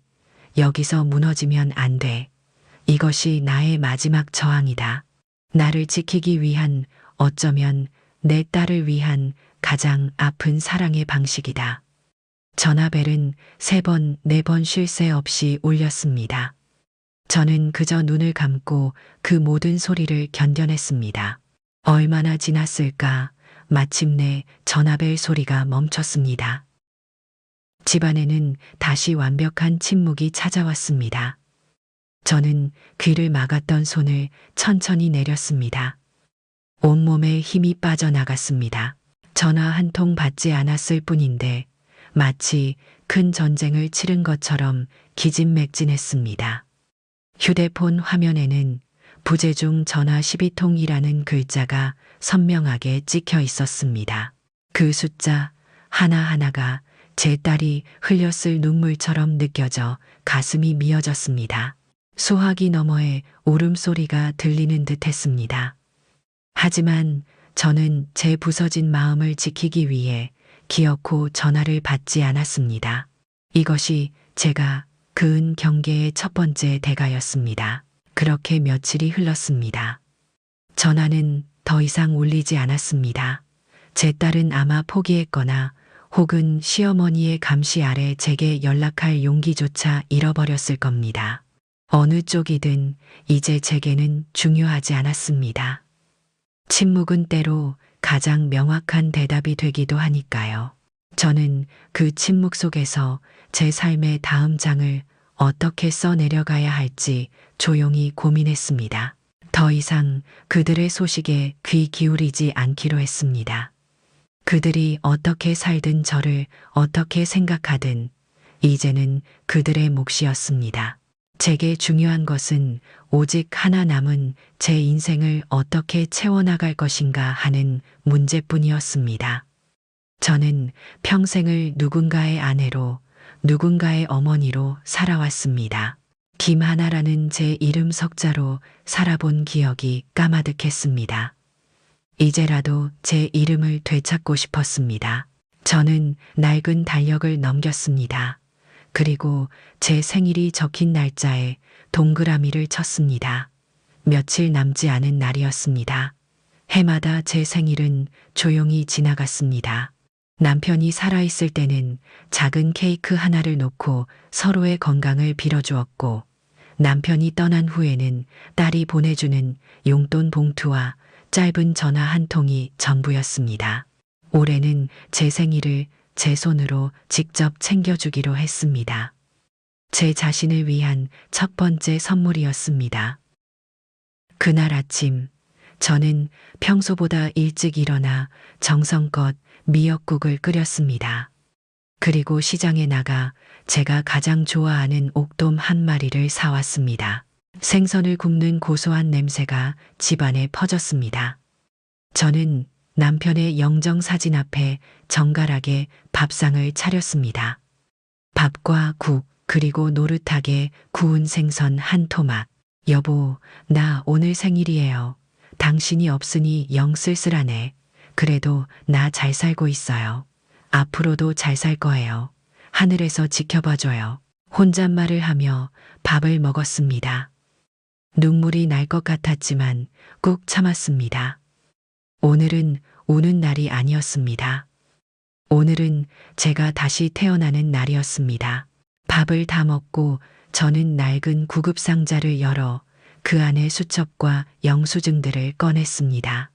Speaker 2: 여기서 무너지면 안 돼. 이것이 나의 마지막 저항이다. 나를 지키기 위한, 어쩌면 내 딸을 위한 가장 아픈 사랑의 방식이다. 전화벨은 3번, 4번 쉴 새 없이 울렸습니다. 저는 그저 눈을 감고 그 모든 소리를 견뎌냈습니다. 얼마나 지났을까? 마침내 전화벨 소리가 멈췄습니다. 집안에는 다시 완벽한 침묵이 찾아왔습니다. 저는 귀를 막았던 손을 천천히 내렸습니다. 온몸에 힘이 빠져나갔습니다. 전화 한 통 받지 않았을 뿐인데 마치 큰 전쟁을 치른 것처럼 기진맥진했습니다. 휴대폰 화면에는 부재중 전화 12통이라는 글자가 선명하게 찍혀 있었습니다. 그 숫자 하나하나가 제 딸이 흘렸을 눈물처럼 느껴져 가슴이 미어졌습니다. 수화기 너머에 울음소리가 들리는 듯 했습니다. 하지만 저는 제 부서진 마음을 지키기 위해 기어코 전화를 받지 않았습니다. 이것이 제가 그은 경계의 첫 번째 대가였습니다. 그렇게 며칠이 흘렀습니다. 전화는 더 이상 울리지 않았습니다. 제 딸은 아마 포기했거나 혹은 시어머니의 감시 아래 제게 연락할 용기조차 잃어버렸을 겁니다. 어느 쪽이든 이제 제게는 중요하지 않았습니다. 침묵은 때로 가장 명확한 대답이 되기도 하니까요. 저는 그 침묵 속에서 제 삶의 다음 장을 어떻게 써내려가야 할지 조용히 고민했습니다. 더 이상 그들의 소식에 귀 기울이지 않기로 했습니다. 그들이 어떻게 살든 저를 어떻게 생각하든 이제는 그들의 몫이었습니다. 제게 중요한 것은 오직 하나 남은 제 인생을 어떻게 채워나갈 것인가 하는 문제뿐이었습니다. 저는 평생을 누군가의 아내로, 누군가의 어머니로 살아왔습니다. 김하나라는 제 이름 석자로 살아본 기억이 까마득했습니다. 이제라도 제 이름을 되찾고 싶었습니다. 저는 낡은 달력을 넘겼습니다. 그리고 제 생일이 적힌 날짜에 동그라미를 쳤습니다. 며칠 남지 않은 날이었습니다. 해마다 제 생일은 조용히 지나갔습니다. 남편이 살아있을 때는 작은 케이크 하나를 놓고 서로의 건강을 빌어주었고, 남편이 떠난 후에는 딸이 보내주는 용돈 봉투와 짧은 전화 한 통이 전부였습니다. 올해는 제 생일을 제 손으로 직접 챙겨주기로 했습니다. 제 자신을 위한 첫 번째 선물이었습니다. 그날 아침, 저는 평소보다 일찍 일어나 정성껏 미역국을 끓였습니다. 그리고 시장에 나가 제가 가장 좋아하는 옥돔 한 마리를 사왔습니다. 생선을 굽는 고소한 냄새가 집안에 퍼졌습니다. 저는 남편의 영정사진 앞에 정갈하게 밥상을 차렸습니다. 밥과 국, 그리고 노릇하게 구운 생선 한 토막. 여보, 나 오늘 생일이에요. 당신이 없으니 영 쓸쓸하네. 그래도 나 잘 살고 있어요. 앞으로도 잘 살 거예요. 하늘에서 지켜봐줘요. 혼잣말을 하며 밥을 먹었습니다. 눈물이 날 것 같았지만 꾹 참았습니다. 오늘은 우는 날이 아니었습니다. 오늘은 제가 다시 태어나는 날이었습니다. 밥을 다 먹고 저는 낡은 구급상자를 열어 그 안의 수첩과 영수증들을 꺼냈습니다.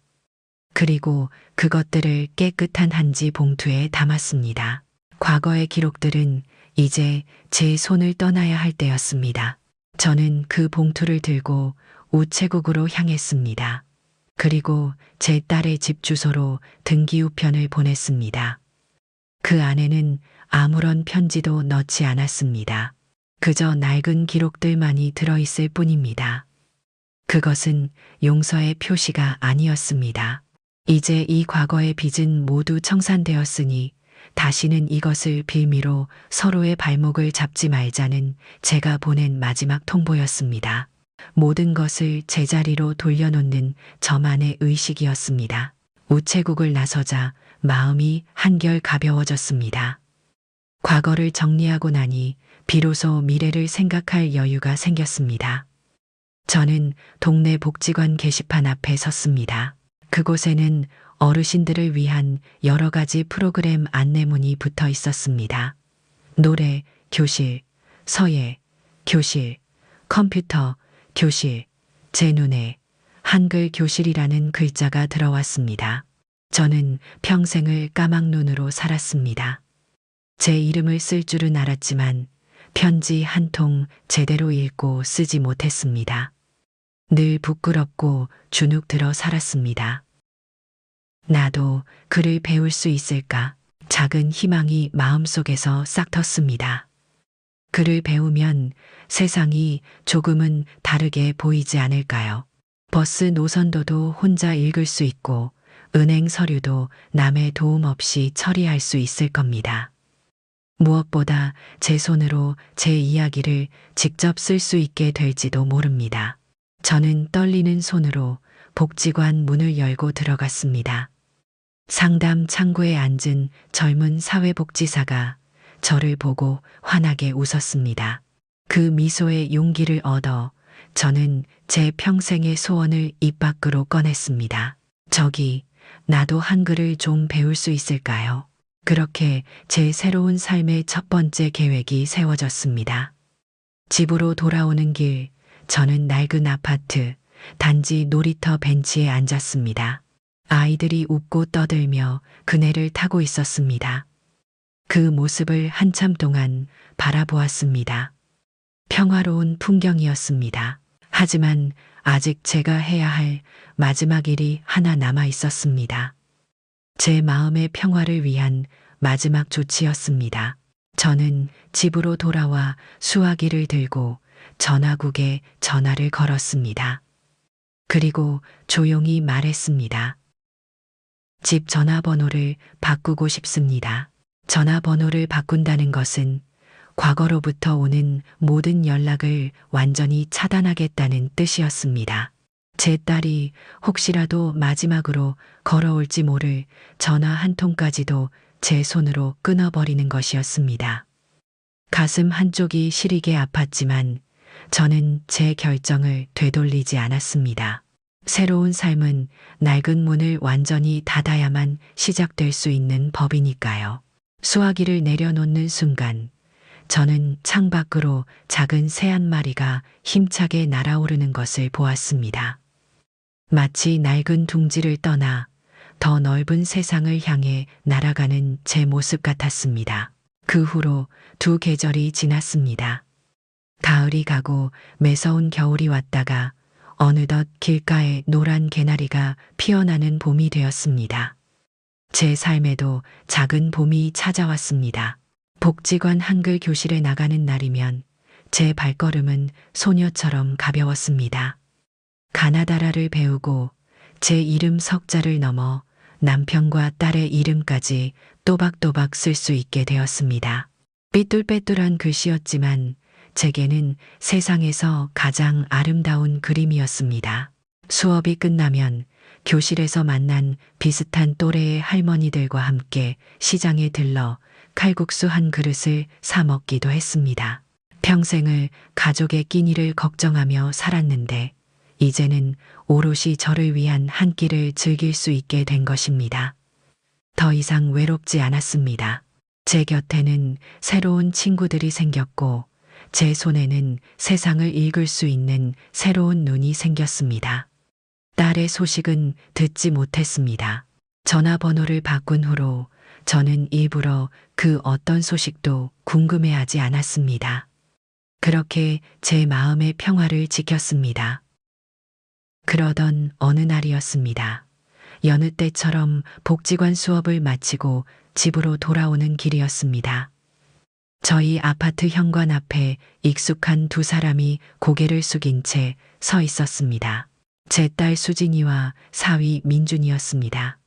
Speaker 2: 그리고 그것들을 깨끗한 한지 봉투에 담았습니다. 과거의 기록들은 이제 제 손을 떠나야 할 때였습니다. 저는 그 봉투를 들고 우체국으로 향했습니다. 그리고 제 딸의 집 주소로 등기우편을 보냈습니다. 그 안에는 아무런 편지도 넣지 않았습니다. 그저 낡은 기록들만이 들어있을 뿐입니다. 그것은 용서의 표시가 아니었습니다. 이제 이 과거의 빚은 모두 청산되었으니 다시는 이것을 빌미로 서로의 발목을 잡지 말자는 제가 보낸 마지막 통보였습니다. 모든 것을 제자리로 돌려놓는 저만의 의식이었습니다. 우체국을 나서자 마음이 한결 가벼워졌습니다. 과거를 정리하고 나니 비로소 미래를 생각할 여유가 생겼습니다. 저는 동네 복지관 게시판 앞에 섰습니다. 그곳에는 어르신들을 위한 여러 가지 프로그램 안내문이 붙어 있었습니다. 노래, 교실, 서예, 교실, 컴퓨터, 교실, 제 눈에 한글 교실이라는 글자가 들어왔습니다. 저는 평생을 까막눈으로 살았습니다. 제 이름을 쓸 줄은 알았지만 편지 한 통 제대로 읽고 쓰지 못했습니다. 늘 부끄럽고 주눅 들어 살았습니다. 나도 글을 배울 수 있을까? 작은 희망이 마음속에서 싹 텄습니다. 글을 배우면 세상이 조금은 다르게 보이지 않을까요? 버스 노선도도 혼자 읽을 수 있고 은행 서류도 남의 도움 없이 처리할 수 있을 겁니다. 무엇보다 제 손으로 제 이야기를 직접 쓸 수 있게 될지도 모릅니다. 저는 떨리는 손으로 복지관 문을 열고 들어갔습니다. 상담 창구에 앉은 젊은 사회복지사가 저를 보고 환하게 웃었습니다. 그 미소에 용기를 얻어 저는 제 평생의 소원을 입 밖으로 꺼냈습니다. 저기, 나도 한글을 좀 배울 수 있을까요? 그렇게 제 새로운 삶의 첫 번째 계획이 세워졌습니다. 집으로 돌아오는 길, 저는 낡은 아파트, 단지 놀이터 벤치에 앉았습니다. 아이들이 웃고 떠들며 그네를 타고 있었습니다. 그 모습을 한참 동안 바라보았습니다. 평화로운 풍경이었습니다. 하지만 아직 제가 해야 할 마지막 일이 하나 남아 있었습니다. 제 마음의 평화를 위한 마지막 조치였습니다. 저는 집으로 돌아와 수화기를 들고 전화국에 전화를 걸었습니다. 그리고 조용히 말했습니다. 집 전화번호를 바꾸고 싶습니다. 전화번호를 바꾼다는 것은 과거로부터 오는 모든 연락을 완전히 차단하겠다는 뜻이었습니다. 제 딸이 혹시라도 마지막으로 걸어올지 모를 전화 한 통까지도 제 손으로 끊어버리는 것이었습니다. 가슴 한쪽이 시리게 아팠지만 저는 제 결정을 되돌리지 않았습니다. 새로운 삶은 낡은 문을 완전히 닫아야만 시작될 수 있는 법이니까요. 수화기를 내려놓는 순간 저는 창밖으로 작은 새 한 마리가 힘차게 날아오르는 것을 보았습니다. 마치 낡은 둥지를 떠나 더 넓은 세상을 향해 날아가는 제 모습 같았습니다. 그 후로 2 계절이 지났습니다. 가을이 가고 매서운 겨울이 왔다가 어느덧 길가에 노란 개나리가 피어나는 봄이 되었습니다. 제 삶에도 작은 봄이 찾아왔습니다. 복지관 한글 교실에 나가는 날이면 제 발걸음은 소녀처럼 가벼웠습니다. 가나다라를 배우고 제 이름 석자를 넘어 남편과 딸의 이름까지 또박또박 쓸 수 있게 되었습니다. 삐뚤빼뚤한 글씨였지만 제게는 세상에서 가장 아름다운 그림이었습니다. 수업이 끝나면 교실에서 만난 비슷한 또래의 할머니들과 함께 시장에 들러 칼국수 한 그릇을 사 먹기도 했습니다. 평생을 가족의 끼니를 걱정하며 살았는데 이제는 오롯이 저를 위한 한 끼를 즐길 수 있게 된 것입니다. 더 이상 외롭지 않았습니다. 제 곁에는 새로운 친구들이 생겼고 제 손에는 세상을 읽을 수 있는 새로운 눈이 생겼습니다. 딸의 소식은 듣지 못했습니다. 전화번호를 바꾼 후로 저는 일부러 그 어떤 소식도 궁금해하지 않았습니다. 그렇게 제 마음의 평화를 지켰습니다. 그러던 어느 날이었습니다. 여느 때처럼 복지관 수업을 마치고 집으로 돌아오는 길이었습니다. 저희 아파트 현관 앞에 익숙한 두 사람이 고개를 숙인 채 서 있었습니다. 제 딸 수진이와 사위 민준이었습니다.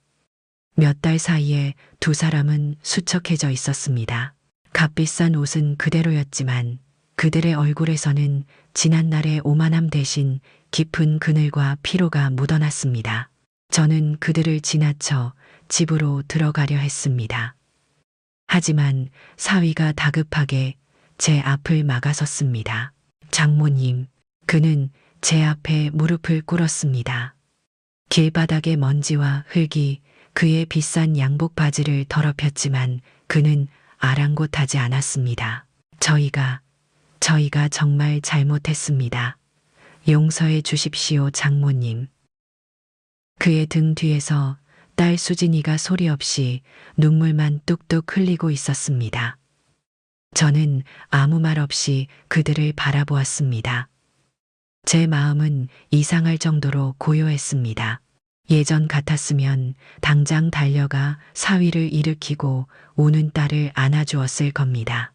Speaker 2: 몇 달 사이에 두 사람은 수척해져 있었습니다. 값비싼 옷은 그대로였지만 그들의 얼굴에서는 지난날의 오만함 대신 깊은 그늘과 피로가 묻어났습니다. 저는 그들을 지나쳐 집으로 들어가려 했습니다. 하지만 사위가 다급하게 제 앞을 막아섰습니다. 장모님, 그는 제 앞에 무릎을 꿇었습니다. 길바닥의 먼지와 흙이 그의 비싼 양복 바지를 더럽혔지만 그는 아랑곳하지 않았습니다. 저희가 정말 잘못했습니다. 용서해 주십시오, 장모님. 그의 등 뒤에서 딸 수진이가 소리 없이 눈물만 뚝뚝 흘리고 있었습니다. 저는 아무 말 없이 그들을 바라보았습니다. 제 마음은 이상할 정도로 고요했습니다. 예전 같았으면 당장 달려가 사위를 일으키고 우는 딸을 안아주었을 겁니다.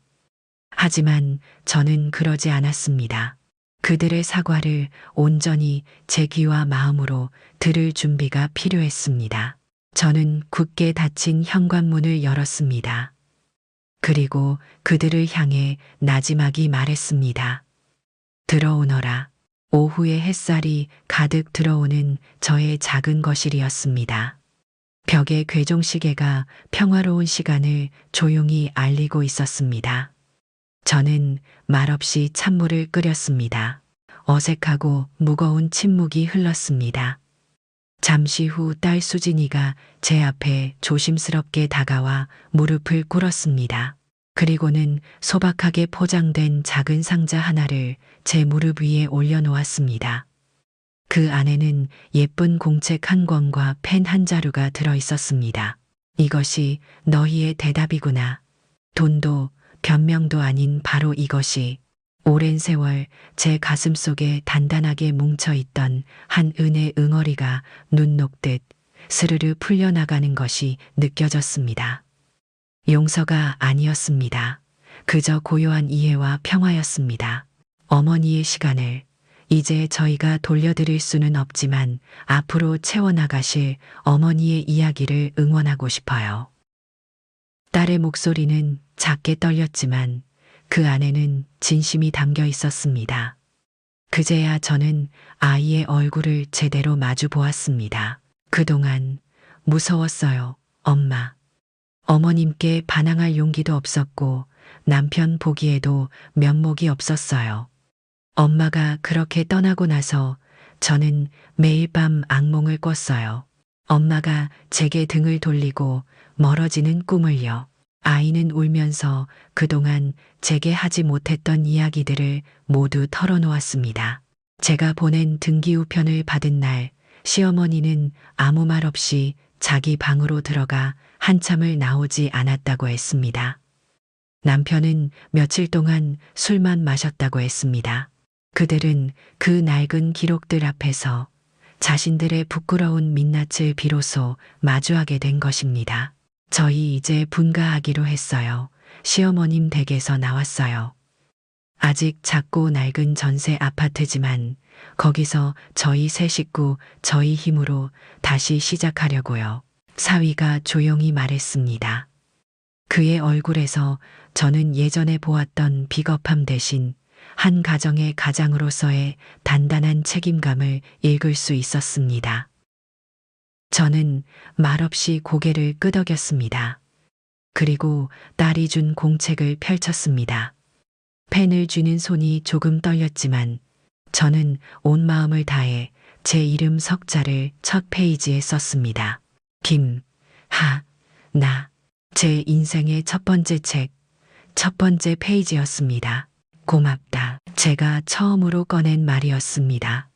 Speaker 2: 하지만 저는 그러지 않았습니다. 그들의 사과를 온전히 제 귀와 마음으로 들을 준비가 필요했습니다. 저는 굳게 닫힌 현관문을 열었습니다. 그리고 그들을 향해 나지막이 말했습니다. 들어오너라. 오후의 햇살이 가득 들어오는 저의 작은 거실이었습니다. 벽에 괴종시계가 평화로운 시간을 조용히 알리고 있었습니다. 저는 말없이 찬물을 끓였습니다. 어색하고 무거운 침묵이 흘렀습니다. 잠시 후 딸 수진이가 제 앞에 조심스럽게 다가와 무릎을 꿇었습니다. 그리고는 소박하게 포장된 작은 상자 하나를 제 무릎 위에 올려놓았습니다. 그 안에는 예쁜 공책 한 권과 펜 한 자루가 들어 있었습니다. 이것이 너희의 대답이구나. 돈도 변명도 아닌 바로 이것이 오랜 세월 제 가슴 속에 단단하게 뭉쳐있던 한 은의 응어리가 눈 녹듯 스르르 풀려나가는 것이 느껴졌습니다. 용서가 아니었습니다. 그저 고요한 이해와 평화였습니다. 어머니의 시간을 이제 저희가 돌려드릴 수는 없지만 앞으로 채워나가실 어머니의 이야기를 응원하고 싶어요. 딸의 목소리는 작게 떨렸지만 그 안에는 진심이 담겨 있었습니다. 그제야 저는 아이의 얼굴을 제대로 마주 보았습니다. 그동안 무서웠어요, 엄마. 어머님께 반항할 용기도 없었고 남편 보기에도 면목이 없었어요. 엄마가 그렇게 떠나고 나서 저는 매일 밤 악몽을 꿨어요. 엄마가 제게 등을 돌리고 멀어지는 꿈을요. 아이는 울면서 그동안 제게 하지 못했던 이야기들을 모두 털어놓았습니다. 제가 보낸 등기우편을 받은 날 시어머니는 아무 말 없이 자기 방으로 들어가 한참을 나오지 않았다고 했습니다. 남편은 며칠 동안 술만 마셨다고 했습니다. 그들은 그 낡은 기록들 앞에서 자신들의 부끄러운 민낯을 비로소 마주하게 된 것입니다. 저희 이제 분가하기로 했어요. 시어머님 댁에서 나왔어요. 아직 작고 낡은 전세 아파트지만 거기서 저희 세 식구 저희 힘으로 다시 시작하려고요. 사위가 조용히 말했습니다. 그의 얼굴에서 저는 예전에 보았던 비겁함 대신 한 가정의 가장으로서의 단단한 책임감을 읽을 수 있었습니다. 저는 말없이 고개를 끄덕였습니다. 그리고 딸이 준 공책을 펼쳤습니다. 펜을 쥐는 손이 조금 떨렸지만 저는 온 마음을 다해 제 이름 석자를 첫 페이지에 썼습니다. 김하나. 제 인생의 첫 번째 책, 첫 번째 페이지였습니다. 고맙다. 제가 처음으로 꺼낸 말이었습니다.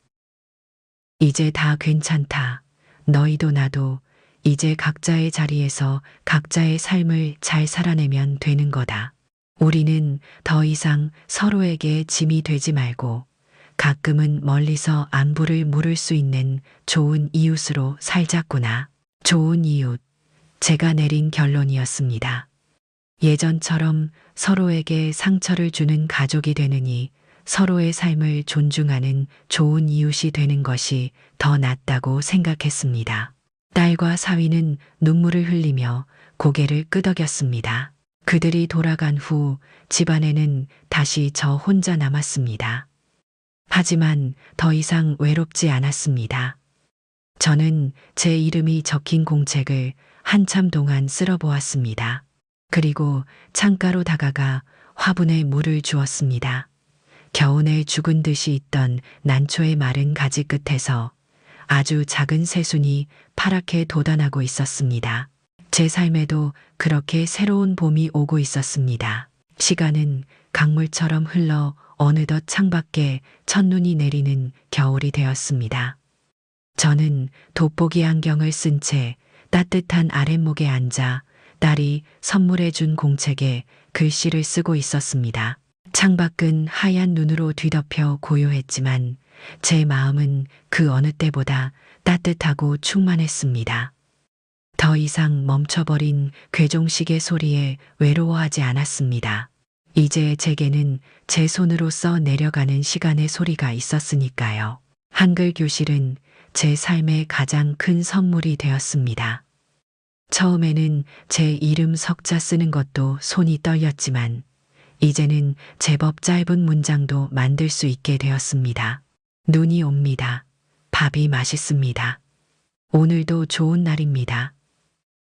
Speaker 2: 이제 다 괜찮다. 너희도 나도 이제 각자의 자리에서 각자의 삶을 잘 살아내면 되는 거다. 우리는 더 이상 서로에게 짐이 되지 말고 가끔은 멀리서 안부를 물을 수 있는 좋은 이웃으로 살자꾸나. 좋은 이웃. 제가 내린 결론이었습니다. 예전처럼 서로에게 상처를 주는 가족이 되느니 서로의 삶을 존중하는 좋은 이웃이 되는 것이 더 낫다고 생각했습니다. 딸과 사위는 눈물을 흘리며 고개를 끄덕였습니다. 그들이 돌아간 후 집안에는 다시 저 혼자 남았습니다. 하지만 더 이상 외롭지 않았습니다. 저는 제 이름이 적힌 공책을 한참 동안 쓸어보았습니다. 그리고 창가로 다가가 화분에 물을 주었습니다. 겨우내 죽은 듯이 있던 난초의 마른 가지 끝에서 아주 작은 새순이 파랗게 돋아나고 있었습니다. 제 삶에도 그렇게 새로운 봄이 오고 있었습니다. 시간은 강물처럼 흘러 어느덧 창밖에 첫눈이 내리는 겨울이 되었습니다. 저는 돋보기 안경을 쓴 채 따뜻한 아랫목에 앉아 딸이 선물해준 공책에 글씨를 쓰고 있었습니다. 창밖은 하얀 눈으로 뒤덮여 고요했지만 제 마음은 그 어느 때보다 따뜻하고 충만했습니다. 더 이상 멈춰버린 괴종식의 소리에 외로워하지 않았습니다. 이제 제게는 제 손으로 써 내려가는 시간의 소리가 있었으니까요. 한글 교실은 제 삶의 가장 큰 선물이 되었습니다. 처음에는 제 이름 석자 쓰는 것도 손이 떨렸지만 이제는 제법 짧은 문장도 만들 수 있게 되었습니다. 눈이 옵니다. 밥이 맛있습니다. 오늘도 좋은 날입니다.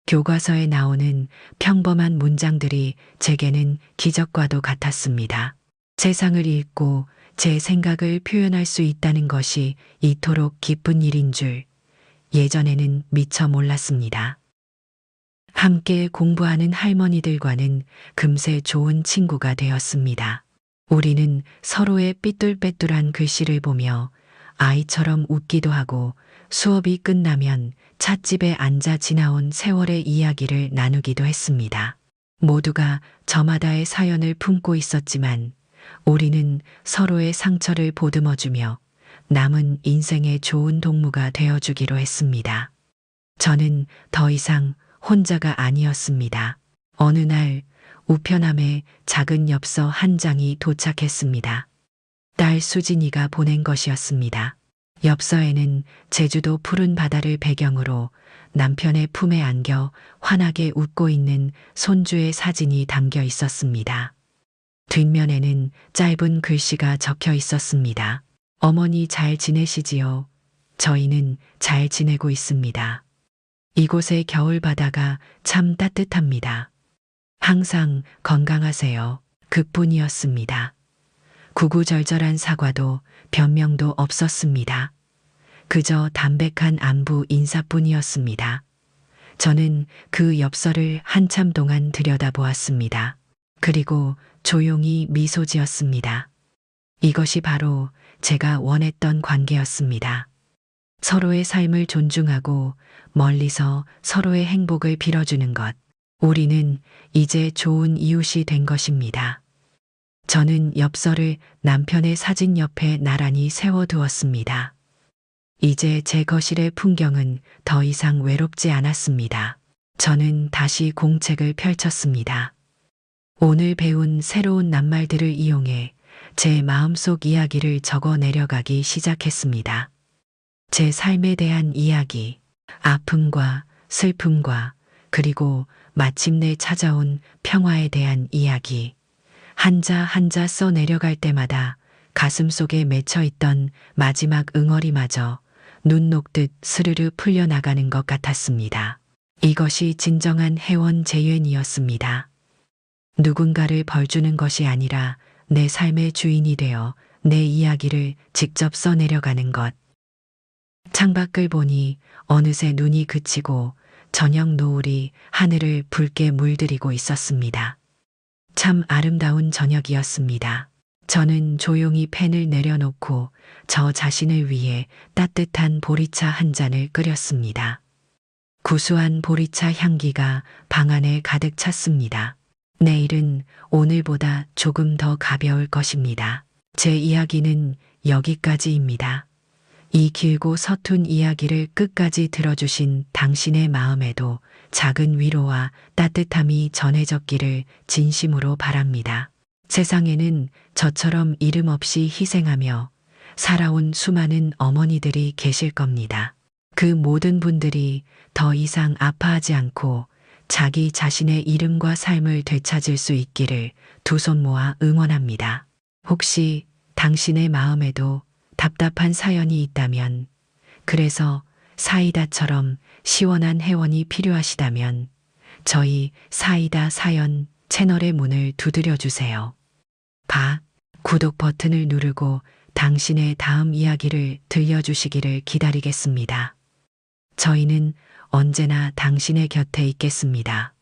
Speaker 2: 교과서에 나오는 평범한 문장들이 제게는 기적과도 같았습니다. 세상을 읽고 제 생각을 표현할 수 있다는 것이 이토록 기쁜 일인 줄 예전에는 미처 몰랐습니다. 함께 공부하는 할머니들과는 금세 좋은 친구가 되었습니다. 우리는 서로의 삐뚤빼뚤한 글씨를 보며 아이처럼 웃기도 하고 수업이 끝나면 찻집에 앉아 지나온 세월의 이야기를 나누기도 했습니다. 모두가 저마다의 사연을 품고 있었지만 우리는 서로의 상처를 보듬어주며 남은 인생의 좋은 동무가 되어주기로 했습니다. 저는 더 이상 혼자가 아니었습니다. 어느 날 우편함에 작은 엽서 한 장이 도착했습니다. 딸 수진이가 보낸 것이었습니다. 엽서에는 제주도 푸른 바다를 배경으로 남편의 품에 안겨 환하게 웃고 있는 손주의 사진이 담겨 있었습니다. 뒷면에는 짧은 글씨가 적혀 있었습니다. 어머니 잘 지내시지요? 저희는 잘 지내고 있습니다. 이곳의 겨울 바다가 참 따뜻합니다. 항상 건강하세요. 그뿐이었습니다. 구구절절한 사과도 변명도 없었습니다. 그저 담백한 안부 인사뿐이었습니다. 저는 그 엽서를 한참 동안 들여다보았습니다. 그리고 조용히 미소 지었습니다. 이것이 바로 제가 원했던 관계였습니다. 서로의 삶을 존중하고 멀리서 서로의 행복을 빌어주는 것. 우리는 이제 좋은 이웃이 된 것입니다. 저는 엽서를 남편의 사진 옆에 나란히 세워두었습니다. 이제 제 거실의 풍경은 더 이상 외롭지 않았습니다. 저는 다시 공책을 펼쳤습니다. 오늘 배운 새로운 낱말들을 이용해 제 마음속 이야기를 적어 내려가기 시작했습니다. 제 삶에 대한 이야기, 아픔과 슬픔과 그리고 마침내 찾아온 평화에 대한 이야기. 한자 한자 써 내려갈 때마다 가슴 속에 맺혀 있던 마지막 응어리마저 눈 녹듯 스르르 풀려나가는 것 같았습니다. 이것이 진정한 회원 재연이었습니다. 누군가를 벌주는 것이 아니라 내 삶의 주인이 되어 내 이야기를 직접 써내려가는 것. 창밖을 보니 어느새 눈이 그치고 저녁 노을이 하늘을 붉게 물들이고 있었습니다. 참 아름다운 저녁이었습니다. 저는 조용히 펜을 내려놓고 저 자신을 위해 따뜻한 보리차 한 잔을 끓였습니다. 구수한 보리차 향기가 방 안에 가득 찼습니다. 내일은 오늘보다 조금 더 가벼울 것입니다. 제 이야기는 여기까지입니다. 이 길고 서툰 이야기를 끝까지 들어주신 당신의 마음에도 작은 위로와 따뜻함이 전해졌기를 진심으로 바랍니다. 세상에는 저처럼 이름 없이 희생하며 살아온 수많은 어머니들이 계실 겁니다. 그 모든 분들이 더 이상 아파하지 않고 자기 자신의 이름과 삶을 되찾을 수 있기를 두 손 모아 응원합니다. 혹시 당신의 마음에도 답답한 사연이 있다면, 그래서 사이다처럼 시원한 회원이 필요하시다면 저희 사이다 사연 채널의 문을 두드려 주세요. 구독 버튼을 누르고 당신의 다음 이야기를 들려주시기를 기다리겠습니다. 저희는 언제나 당신의 곁에 있겠습니다.